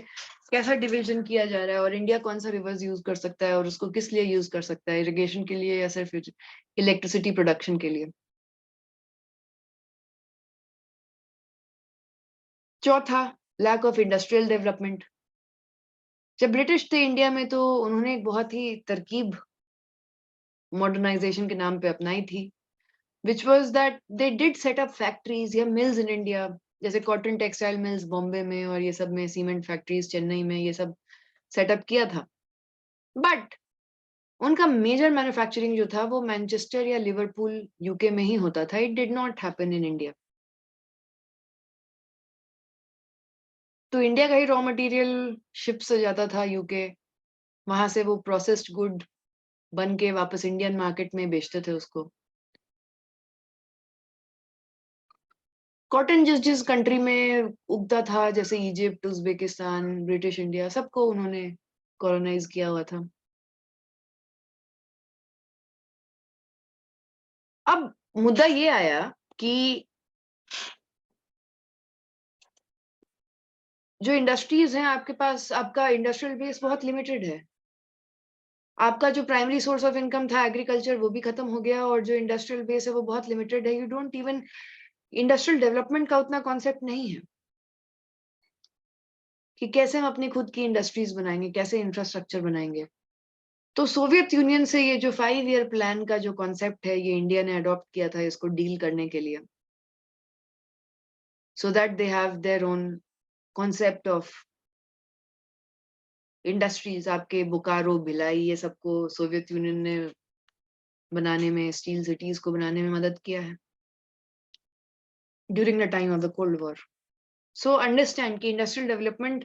कैसा डिवीजन किया जा रहा है और इंडिया कौन सा रिवर्स यूज कर सकता है और उसको किस लिए यूज कर सकता है, इरिगेशन के लिए या सिर्फ इलेक्ट्रिसिटी प्रोडक्शन के लिए। चौथा, लैक ऑफ इंडस्ट्रियल डेवलपमेंट। जब ब्रिटिश थे इंडिया में तो उन्होंने एक बहुत ही तरकीब मॉडर्नाइजेशन के नाम पे अपनाई थी, which was that they did set up factories या मिल्स इन इंडिया, जैसे कॉटन टेक्सटाइल मिल्स बॉम्बे में और ये सब में, सीमेंट फैक्ट्रीज चेन्नई में, ये सब सेटअप किया था। बट उनका मेजर मैन्युफैक्चरिंग जो था वो मैनचेस्टर या लिवरपूल यूके में ही होता था। It did not happen in India. तो इंडिया का ही रॉ मटेरियल शिप से जाता था यूके, वहां से वो प्रोसेस्ड गुड बन के वापस इंडियन मार्केट में बेचते थे उसको। कॉटन जिस जिस कंट्री में उगता था, जैसे इजिप्ट, उज्बेकिस्तान, ब्रिटिश इंडिया, सबको उन्होंने कॉलोनाइज किया हुआ था। अब मुद्दा ये आया कि जो इंडस्ट्रीज हैं आपके पास, आपका इंडस्ट्रियल बेस बहुत लिमिटेड है। आपका जो प्राइमरी सोर्स ऑफ इनकम था एग्रीकल्चर वो भी खत्म हो गया और जो इंडस्ट्रियल बेस है वो बहुत लिमिटेड है। You don't even industrial development का उतना कॉन्सेप्ट नहीं है। कि कैसे हम अपनी खुद की इंडस्ट्रीज बनाएंगे, कैसे इंफ्रास्ट्रक्चर बनाएंगे। तो सोवियत यूनियन से ये जो 5 ईयर प्लान का जो कॉन्सेप्ट है, ये इंडिया ने अडॉप्ट किया था इसको डील करने के लिए, so that they have their own concept of industries. आपके बोकारो, भिलाई, ये सबको सोवियत यूनियन ने बनाने में, स्टील सिटीज को बनाने में मदद किया है during the time of the cold war. So understand कि industrial development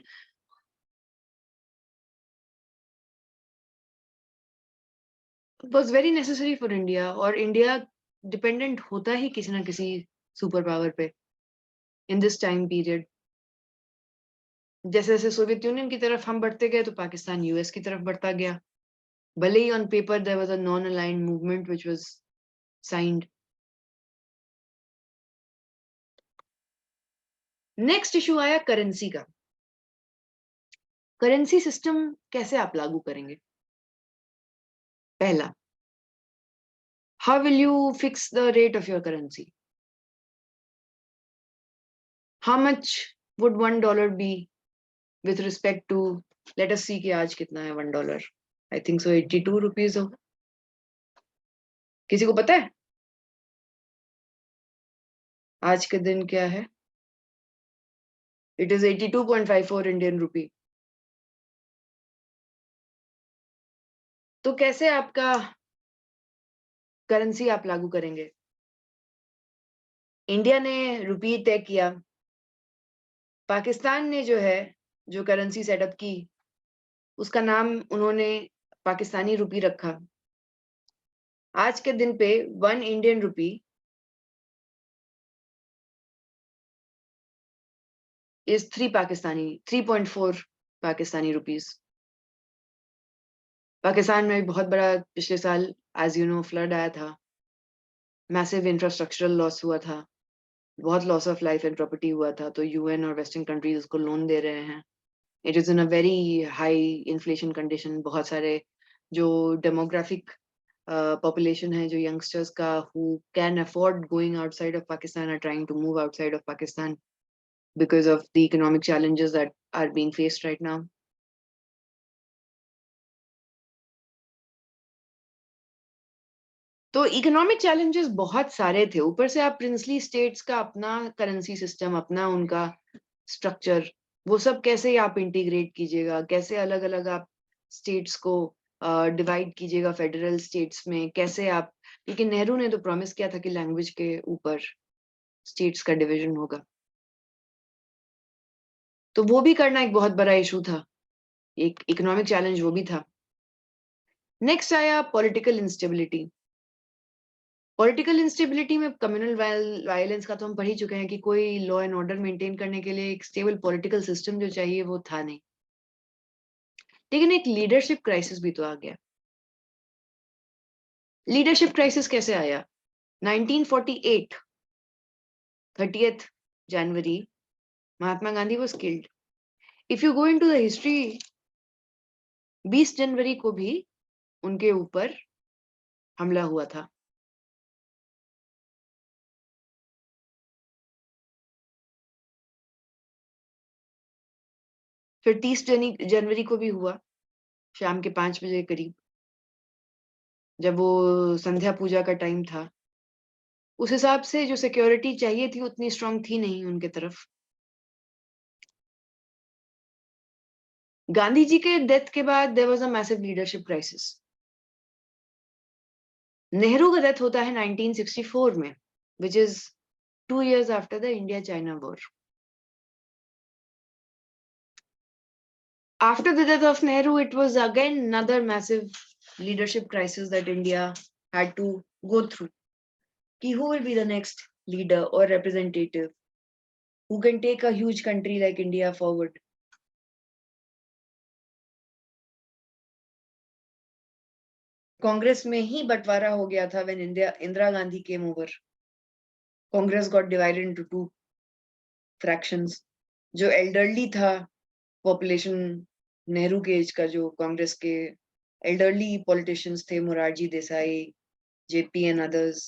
was very necessary for India, और इंडिया डिपेंडेंट होता ही किसी ना किसी सुपर पावर पे इन दिस टाइम पीरियड। जैसे जैसे सोवियत यूनियन की तरफ हम बढ़ते गए तो पाकिस्तान यूएस की तरफ बढ़ता गया, भले ही on paper there was a non aligned movement which was signed. Next issue आया करेंसी का। करेंसी सिस्टम कैसे आप लागू करेंगे? पहला, how will you fix the rate of your currency? How much would $1 be with respect to, let us see कि आज कितना है $1? आई थिंक सो 82 रुपीज होगा। किसी को पता है आज के दिन क्या है? It is 82.54 Indian rupee. तो कैसे आपका करेंसी आप लागू करेंगे? इंडिया ने रुपी तय किया, पाकिस्तान ने जो है, जो करेंसी सेटअप की, उसका नाम उन्होंने पाकिस्तानी रुपी रखा। आज के दिन पे 1 Indian rupee is 3.4 Pakistani rupees. Pakistan में भी बहुत बड़ा पिछले साल एज यू नो फ्लड आया था, मैसिव इंफ्रास्ट्रक्चरल लॉस हुआ था, बहुत loss of life and property हुआ था। तो यूएन और वेस्टर्न कंट्रीज उसको लोन दे रहे हैं। It is in a very high inflation condition. बहुत सारे जो डेमोग्राफिक पॉपुलेशन है, जो यंगस्टर्स का who can afford going outside of Pakistan are trying to move outside of Pakistan because of the economic challenges that are being faced right now. तो इकोनॉमिक चैलेंजेस बहुत सारे थे, ऊपर से आप प्रिंसली स्टेट्स का अपना करेंसी सिस्टम, अपना उनका स्ट्रक्चर, वो सब कैसे आप इंटीग्रेट कीजिएगा, कैसे अलग अलग आप स्टेट्स को डिवाइड कीजिएगा फेडरल स्टेट्स में, कैसे आप, क्योंकि नेहरू ने तो प्रॉमिस किया था कि लैंग्वेज के ऊपर स्टेट्स का डिवीजन होगा, तो वो भी करना एक बहुत बड़ा इशू था, एक इकोनॉमिक चैलेंज वो भी था। नेक्स्ट आया पॉलिटिकल इंस्टेबिलिटी। पॉलिटिकल इंस्टेबिलिटी में कम्युनल वायलेंस का तो हम पढ़ ही चुके हैं कि कोई लॉ एंड ऑर्डर मेंटेन करने के लिए एक स्टेबल पॉलिटिकल सिस्टम जो चाहिए वो था नहीं। लेकिन एक लीडरशिप क्राइसिस भी तो आ गया। लीडरशिप क्राइसिस कैसे आया? 1948 30th January, Mahatma Gandhi was killed. If you go into the history, 20 जनवरी को भी उनके ऊपर हमला हुआ था। फिर 30 जनवरी को भी हुआ, शाम के 5 बजे करीब, जब वो संध्या पूजा का टाइम था। उस हिसाब से जो सिक्योरिटी चाहिए थी उतनी स्ट्रांग थी नहीं उनके तरफ। गांधी जी के डेथ के बाद there was a massive leadership crisis. Nehru का डेथ होता है 1964 में, which is 2 years after the India-China war. After the death of Nehru, it was again another massive leadership crisis that India had to go through. Ki who will be the next leader or representative who can take a huge country like India forward? Congress में ही बंटवारा हो गया था when Indira Gandhi came over. Congress got divided into two fractions. जो elderly था पॉपुलेशन, नेहरू के एज का, जो कांग्रेस के एल्डरली पॉलिटिशियंस थे, Morarji Desai, JP and others,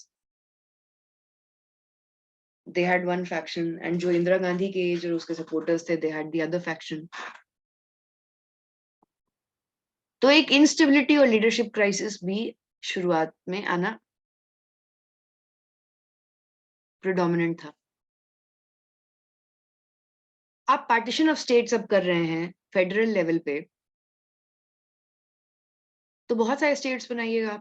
they had one faction, and जो इंदिरा गांधी के जो उसके supporters थे, they had the other faction. तो एक instability और leadership crisis भी शुरुआत में आना predominant था. आप partition of states अब कर रहे हैं federal level पे, तो बहुत सारे states बनाइएगा.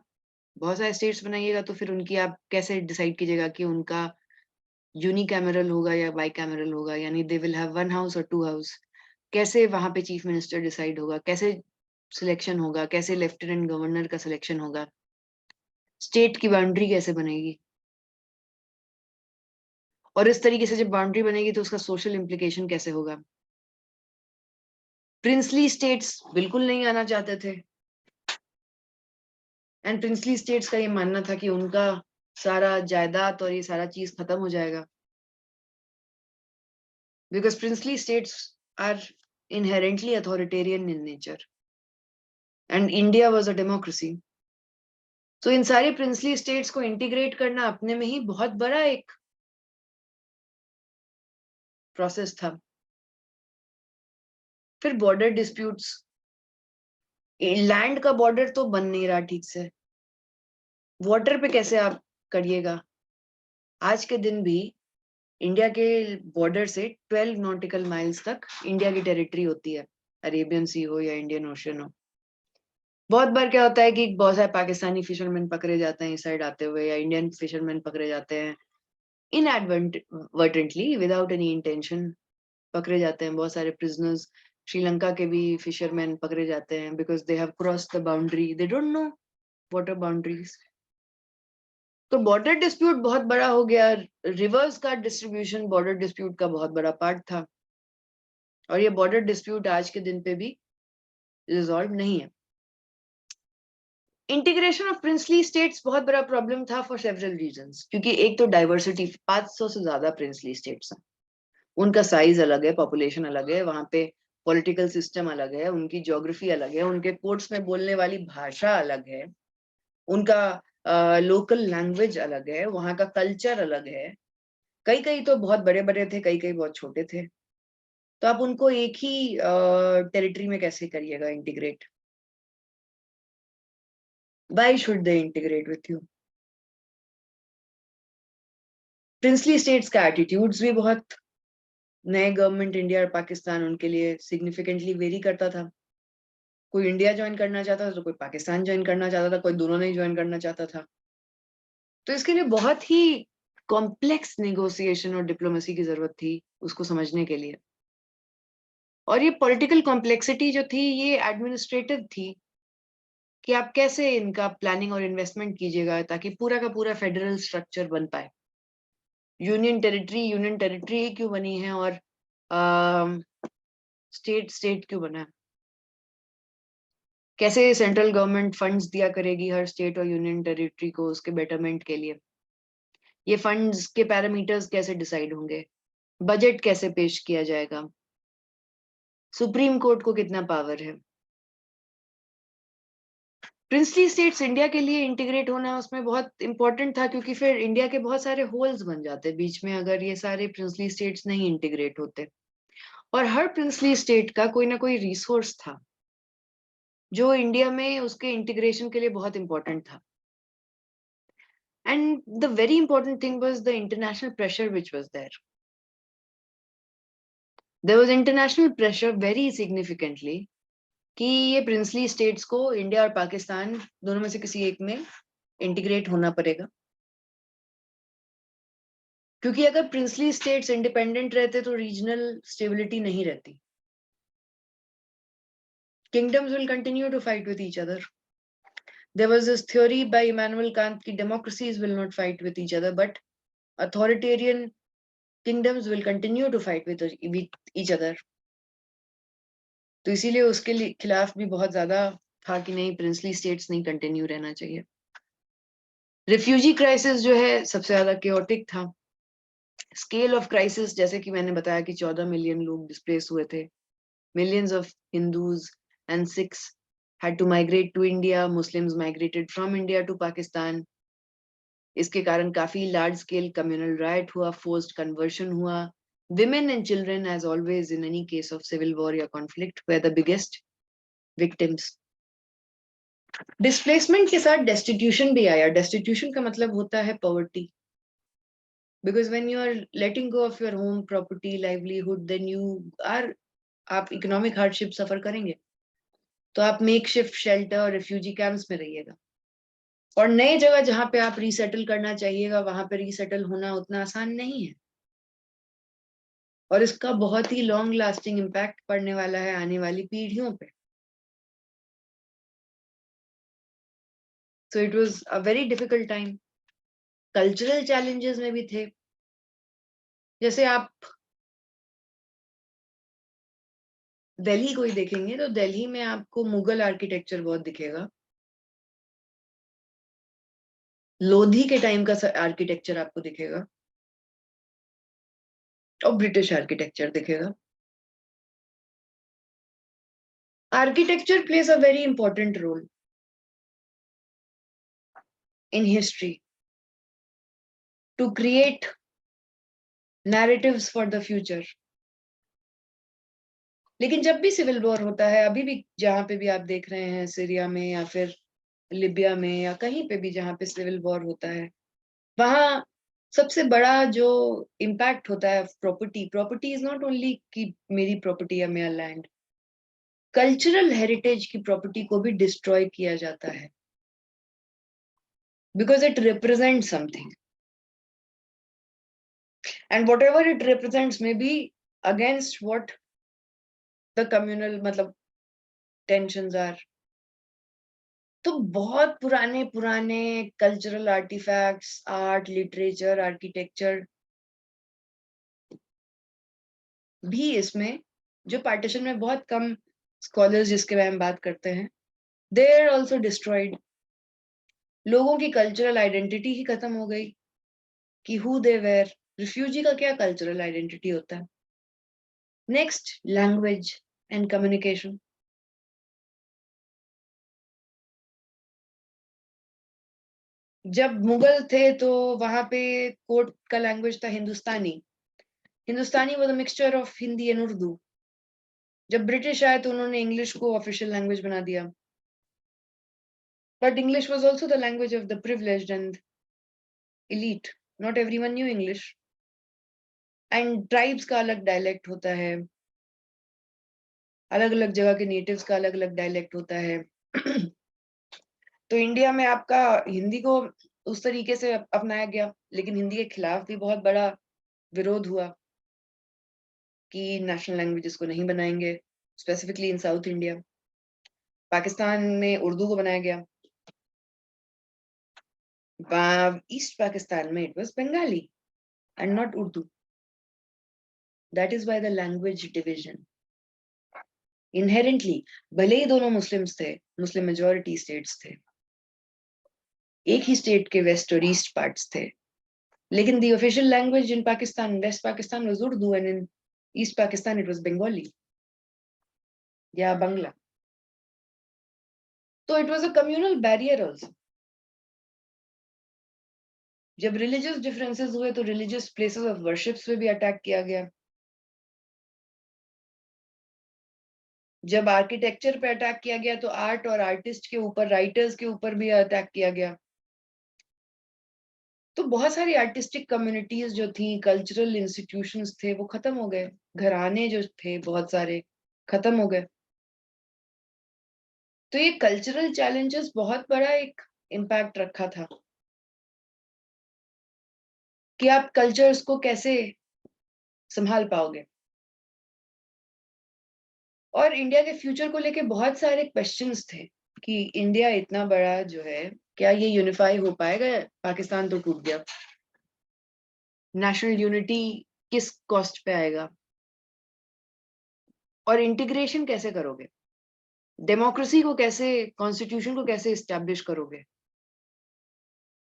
बहुत सारे states बनाइएगा तो फिर उनकी आप कैसे decide कीजिएगा कि उनका यूनिकैमरल होगा या बाइकैमरल होगा, यानी they will have one house और टू हाउस. कैसे वहां पे चीफ मिनिस्टर डिसाइड होगा, कैसे सिलेक्शन होगा, कैसे लेफ्टिनेंट गवर्नर का सिलेक्शन होगा, स्टेट की बाउंड्री कैसे बनेगी, और इस तरीके से जब बाउंड्री बनेगी तो उसका सोशल इम्प्लीकेशन कैसे होगा. प्रिंसली स्टेट्स बिल्कुल नहीं आना चाहते थे, एंड प्रिंसली स्टेट्स का ये मानना था कि उनका सारा जायदाद और ये सारा चीज खत्म हो जाएगा, because princely states are inherently authoritarian in nature and India was a democracy. So इन सारे प्रिंसली स्टेट्स को इंटीग्रेट करना अपने में ही बहुत बड़ा एक प्रोसेस था. फिर बॉर्डर डिस्प्यूट्स, लैंड का बॉर्डर तो बन नहीं रहा ठीक से, वाटर पे कैसे आप करिएगा. आज के दिन भी इंडिया के बॉर्डर से 12 नॉटिकल माइल्स तक इंडिया की टेरिटरी होती है, अरेबियन सी हो या इंडियन ओशन हो. बहुत बार क्या होता है कि बहुत सारे पाकिस्तानी फिशरमैन पकड़े जाते हैं इस साइड आते हुए, या इंडियन फिशरमैन पकड़े जाते हैं inadvertently without any intention, पकड़े जाते हैं. बहुत सारे prisoners श्रीलंका के भी फिशरमैन पकड़े जाते हैं because they have crossed the boundary, they don't know water boundaries. तो बॉर्डर डिस्प्यूट बहुत बड़ा हो गया. रिवर्स का डिस्ट्रीब्यूशन बॉर्डर डिस्प्यूट का बहुत बड़ा पार्ट था, और ये बॉर्डर डिस्प्यूट आज के दिन पे भी रिजॉल्व नहीं है. इंटीग्रेशन ऑफ प्रिंसली स्टेट्स बहुत बड़ा प्रॉब्लम था फॉर सेवरल रीजंस, क्योंकि एक तो डाइवर्सिटी, 500 से ज्यादा प्रिंसली स्टेट्स हैं, उनका साइज अलग है, पॉपुलेशन अलग है, वहां पे पॉलिटिकल सिस्टम अलग है, उनकी ज्योग्राफी अलग है, उनके कोर्ट्स में बोलने वाली भाषा अलग है, उनका लोकल लैंग्वेज अलग है, वहां का कल्चर अलग है. कई कई तो बहुत बड़े बड़े थे, कई कई बहुत छोटे थे. तो आप उनको एक ही टेरिटरी में कैसे करिएगा integrate. Why should they integrate with you? Princely states का एटीट्यूड्स भी बहुत, नए गवर्नमेंट इंडिया और पाकिस्तान उनके लिए सिग्निफिकेंटली वेरी करता था. कोई इंडिया ज्वाइन करना चाहता था तो कोई पाकिस्तान ज्वाइन करना चाहता था, कोई दोनों नहीं ज्वाइन करना चाहता था. तो इसके लिए बहुत ही कॉम्प्लेक्स नेगोशिएशन और डिप्लोमेसी की जरूरत थी उसको समझने के लिए. और ये पॉलिटिकल कॉम्प्लेक्सिटी जो थी ये एडमिनिस्ट्रेटिव थी, कि आप कैसे इनका प्लानिंग और इन्वेस्टमेंट कीजिएगा ताकि पूरा का पूरा फेडरल स्ट्रक्चर बन पाए. यूनियन टेरिटरी क्यों बनी है, और स्टेट क्यों बना है. कैसे सेंट्रल गवर्नमेंट फंड्स दिया करेगी हर स्टेट और यूनियन टेरिटरी को उसके बेटरमेंट के लिए. ये फंड्स के पैरामीटर्स कैसे डिसाइड होंगे, बजट कैसे पेश किया जाएगा, सुप्रीम कोर्ट को कितना पावर है. प्रिंसली स्टेट्स इंडिया के लिए इंटीग्रेट होना उसमें बहुत इंपॉर्टेंट था, क्योंकि फिर इंडिया के बहुत सारे होल्स बन जाते बीच में अगर ये सारे प्रिंसली स्टेट्स नहीं इंटीग्रेट होते. और हर प्रिंसली स्टेट का कोई ना कोई रिसोर्स था जो इंडिया में उसके इंटीग्रेशन के लिए बहुत इंपॉर्टेंट था. And the very important thing was the international pressure which was there. There was international pressure very significantly कि ये प्रिंसली स्टेट्स को इंडिया और पाकिस्तान दोनों में से किसी एक में इंटीग्रेट होना पड़ेगा, क्योंकि अगर प्रिंसली स्टेट्स इंडिपेंडेंट रहते तो रीजनल स्टेबिलिटी नहीं रहती. Kingdoms will continue to fight with each other. There was this theory by Immanuel Kant कि democracies will not fight with each other, but authoritarian kingdoms will continue to fight with each other. तो इसीलिए उसके खिलाफ भी बहुत ज्यादा था कि नहीं, प्रिंसली स्टेट्स नहीं कंटिन्यू रहना चाहिए. रिफ्यूजी क्राइसिस जो है सबसे ज्यादा केओटिक था. स्केल ऑफ क्राइसिस जैसे कि मैंने बताया कि 14 मिलियन लोग डिस्प्लेस हुए थे. Millions of Hindus and Sikhs had to migrate to India. Muslims migrated from India to Pakistan. इसके कारण काफी लार्ज स्केल कम्युनल राइट हुआ, फोर्स्ड कन्वर्शन हुआ। Women and children, as always in any case of civil war या conflict, were the biggest victims. Displacement के साथ डेस्टिट्यूशन भी आया। डेस्टिट्यूशन का मतलब होता है poverty, because when you are letting go of your home, property, livelihood, then you are, आप इकोनॉमिक हार्डशिप सफर करेंगे, तो आप मेक शिफ्ट शेल्टर और रिफ्यूजी कैंप्स में रहिएगा, और नई जगह जहां पे आप रीसेटल करना चाहिएगा वहां पे रीसेटल होना उतना आसान नहीं है, और इसका बहुत ही लॉन्ग लास्टिंग इम्पैक्ट पड़ने वाला है आने वाली पीढ़ियों पे। So it was a very difficult time. Cultural challenges में भी थे, जैसे आप दिल्ली को ही देखेंगे तो दिल्ली में आपको मुगल आर्किटेक्चर बहुत दिखेगा, लोधी के टाइम का आर्किटेक्चर आपको दिखेगा, और ब्रिटिश आर्किटेक्चर दिखेगा। Architecture plays a very important role in history to create narratives for the future. लेकिन जब भी सिविल वॉर होता है, अभी भी जहां पे भी आप देख रहे हैं, सीरिया में या फिर लिबिया में या कहीं पे भी जहां पे सिविल वॉर होता है, वहां सबसे बड़ा जो इम्पैक्ट होता है property. Property is not only कि मेरी प्रॉपर्टी या मेरा लैंड, कल्चरल हेरिटेज की प्रॉपर्टी को भी डिस्ट्रॉय किया जाता है, because it represent something, and whatever it represents may be against what the communal मतलब टेंशंस आर। तो बहुत पुराने पुराने cultural artifacts, art, literature, architecture भी इसमें, जो पार्टीशन में बहुत कम स्कॉलर्स जिसके बारे में बात करते हैं, दे आर ऑल्सो डिस्ट्रॉयड। लोगों की कल्चरल आइडेंटिटी ही खत्म हो गई कि हु दे वेर। रिफ्यूजी का क्या कल्चरल आइडेंटिटी होता है? Next, language and communication. जब मुगल थे तो वहां पे कोर्ट का लैंग्वेज था Hindustani. Hindustani was a mixture of Hindi and Urdu. जब ब्रिटिश आए तो उन्होंने इंग्लिश को ऑफिशियल लैंग्वेज बना दिया, but English was also the language of the privileged and elite. Not everyone knew English. And tribes का अलग डायलेक्ट होता है, अलग अलग जगह के नेटिव्स का अलग अलग डायलेक्ट होता है। तो इंडिया में आपका हिंदी को उस तरीके से अपनाया गया, लेकिन हिंदी के खिलाफ भी बहुत बड़ा विरोध हुआ कि नेशनल लैंग्वेजेस को नहीं बनाएंगे, specifically in south India. Pakistan में उर्दू को बनाया गया, ईस्ट पाकिस्तान में it was Bengali and not Urdu. That is why the language division inherently. भले ही दोनों मुस्लिम्स थे, मुस्लिम मेजोरिटी स्टेट्स थे, एक ही स्टेट के वेस्ट और ईस्ट पार्ट्स थे, लेकिन the official language in Pakistan, West Pakistan was Urdu, and in East Pakistan it was Bengali या बांग्ला। तो it was a communal barrier also. जब रिलीजियस डिफरेंसेस हुए तो रिलीजियस प्लेसेस ऑफ वर्शिप्स पे भी अटैक किया गया। जब आर्किटेक्चर पे अटैक किया गया तो आर्ट और आर्टिस्ट के ऊपर, राइटर्स के ऊपर भी अटैक किया गया। तो बहुत सारी आर्टिस्टिक कम्युनिटीज जो थी, कल्चरल इंस्टीट्यूशंस थे, वो खत्म हो गए। घराने जो थे बहुत सारे खत्म हो गए। तो ये कल्चरल चैलेंजेस बहुत बड़ा एक इम्पैक्ट रखा था कि आप कल्चर्स को कैसे संभाल पाओगे। और इंडिया के फ्यूचर को लेके बहुत सारे क्वेश्चंस थे कि इंडिया इतना बड़ा जो है, क्या ये यूनिफाई हो पाएगा? पाकिस्तान तो टूट गया, नेशनल यूनिटी किस कॉस्ट पे आएगा? और इंटीग्रेशन कैसे करोगे? डेमोक्रेसी को कैसे, कॉन्स्टिट्यूशन को कैसे इस्टेब्लिश करोगे?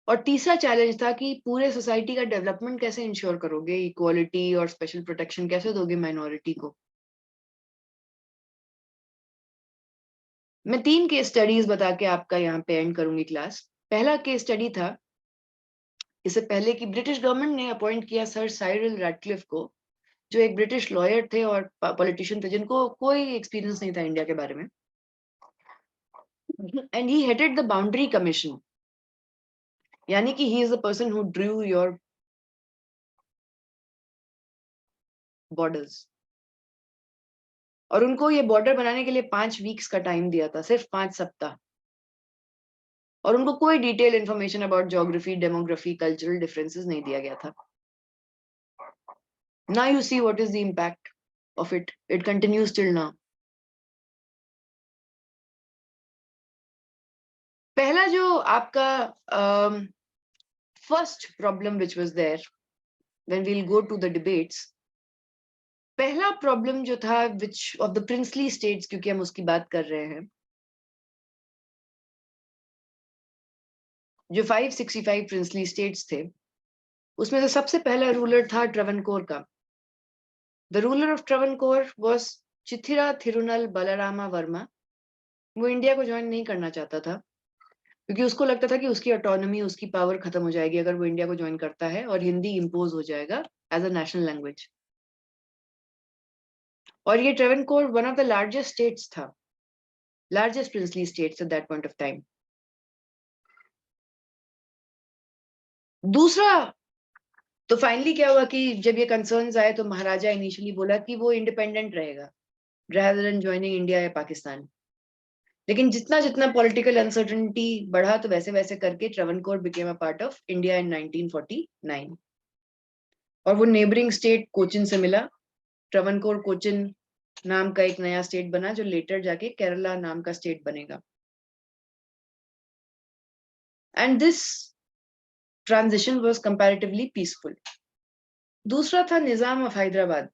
और तीसरा चैलेंज था कि पूरे सोसाइटी का डेवलपमेंट कैसे इंश्योर करोगे? इक्वालिटी और स्पेशल प्रोटेक्शन कैसे दोगे माइनॉरिटी को? मैं 3 केस स्टडीज बता के आपका यहाँ पे एंड करूंगी क्लास। पहला केस स्टडी था इससे पहले कि ब्रिटिश गवर्नमेंट ने अपॉइंट किया सर साइरल रैडक्लिफ को, जो एक ब्रिटिश लॉयर थे और पॉलिटिशियन थे जिनको कोई एक्सपीरियंस नहीं था इंडिया के बारे में, and he headed the boundary commission, यानी कि he is the person who Drew your borders. और उनको ये बॉर्डर बनाने के लिए 5 वीक्स का टाइम दिया था, सिर्फ 5 सप्ताह। और उनको कोई detail information about geography, demography, cultural differences नहीं दिया गया था। Now you see what is the impact of it. It continues till now. पहला जो आपका first problem which was there when we'll go to the debates, पहला problem जो था which of the princely states, क्योंकि हम उसकी बात कर रहे हैं, जो 565 princely states थे, उसमें से सबसे पहला रूलर था ट्रवनकोर का। The ruler of Travancore was चिथिरा थिरुनल Balarama Verma. वो इंडिया को ज्वाइन नहीं करना चाहता था, क्योंकि उसको लगता था कि उसकी ऑटोनॉमी, उसकी पावर खत्म हो जाएगी अगर वो इंडिया को ज्वाइन करता है, और हिंदी इम्पोज हो जाएगा एज अ नेशनल लैंग्वेज। और ये Travancore one of the largest states था, largest princely states at that point of time. दूसरा, तो फाइनली क्या हुआ कि जब ये कंसर्न्स आए तो महाराजा इनिशियली बोला कि वो इंडिपेंडेंट रहेगा rather than joining इंडिया या पाकिस्तान। लेकिन जितना जितना पॉलिटिकल अनसर्टेनिटी बढ़ा तो वैसे वैसे करके Travancore became a part of India in 1949। और वो नेबरिंग स्टेट कोचिन से मिला। ट्रेवनकोर कोचिन नाम का एक नया स्टेट बना, जो लेटर जाके केरला नाम का स्टेट बनेगा। And this transition was comparatively peaceful. दूसरा था निजाम ऑफ हैदराबाद।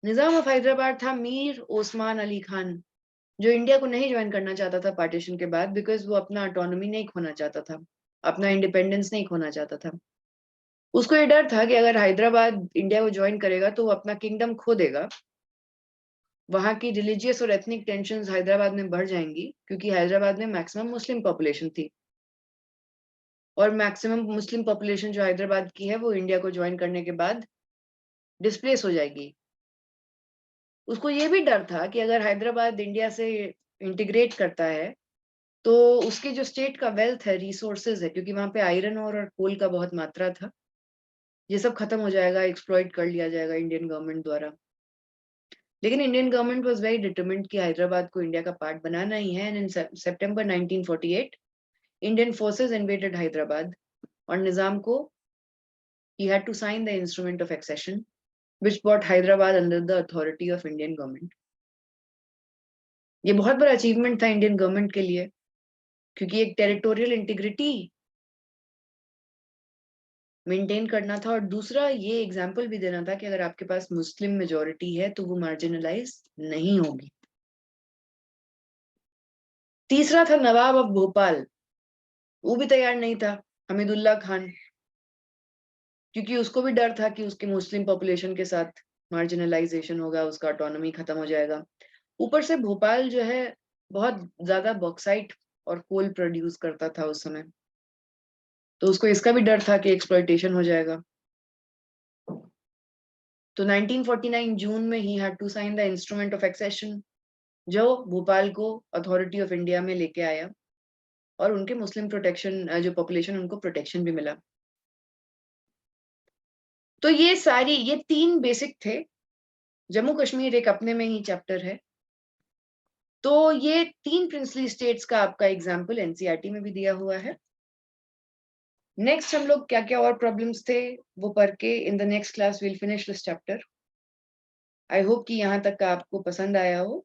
निजाम ऑफ हैदराबाद था मीर ओस्मान अली खान, जो इंडिया को नहीं ज्वाइन करना चाहता था पार्टीशन के बाद, बिकॉज वो अपना ऑटोनॉमी नहीं खोना चाहता था, अपना इंडिपेंडेंस नहीं खोना चाहता था। उसको ये डर था कि अगर हैदराबाद इंडिया को ज्वाइन करेगा तो वो अपना किंगडम खो देगा। वहां की रिलीजियस और एथनिक टेंशंस हैदराबाद में बढ़ जाएंगी, क्योंकि हैदराबाद में मैक्सिमम मुस्लिम पॉपुलेशन थी, और मैक्सिमम मुस्लिम पॉपुलेशन जो हैदराबाद की है वो इंडिया को ज्वाइन करने के बाद डिस्प्लेस हो जाएगी। उसको ये भी डर था कि अगर हैदराबाद इंडिया से इंटीग्रेट करता है तो उसके जो स्टेट का वेल्थ है, रिसोर्सेज है, क्योंकि वहां पे आयरन और कोल का बहुत मात्रा था, ये सब खत्म हो जाएगा, एक्सप्लॉइट कर लिया जाएगा इंडियन गवर्नमेंट द्वारा। लेकिन Indian government was very determined कि हैदराबाद को इंडिया का पार्ट बनाना ही है। And in September 1948 Indian forces invaded Hyderabad, और निजाम को he had to sign the instrument of accession which brought Hyderabad under the authority of Indian government. ये बहुत बड़ा अचीवमेंट था इंडियन गवर्नमेंट के लिए, क्योंकि एक टेरिटोरियल इंटीग्रिटी मेंटेन करना था, और दूसरा ये एग्जाम्पल भी देना था कि अगर आपके पास मुस्लिम मेजोरिटी है तो वो मार्जिनलाइज नहीं होगी। तीसरा था नवाब ऑफ भोपाल। वो भी तैयार नहीं था, हमीदुल्ला खान, क्योंकि उसको भी डर था कि उसके मुस्लिम पॉपुलेशन के साथ मार्जिनलाइजेशन होगा, उसका ऑटोनॉमी खत्म हो जाएगा। ऊपर से भोपाल जो है बहुत ज्यादा बॉक्साइट और कोल प्रोड्यूस करता था उस समय, तो उसको इसका भी डर था कि एक्सप्लॉइटेशन हो जाएगा। तो 1949 जून में ही had to sign the instrument of accession, जो भोपाल को अथॉरिटी ऑफ इंडिया में लेके आया, और उनके मुस्लिम प्रोटेक्शन जो पॉपुलेशन, उनको प्रोटेक्शन भी मिला। तो ये 3 बेसिक थे। जम्मू कश्मीर एक अपने में ही चैप्टर है। तो ये 3 प्रिंसली स्टेट्स का आपका एग्जाम्पल एनसीईआरटी में भी दिया हुआ है। नेक्स्ट हम लोग क्या क्या और प्रॉब्लम्स थे वो पढ़ के in the next class will finish this chapter. I hope कि यहाँ तक का आपको पसंद आया हो।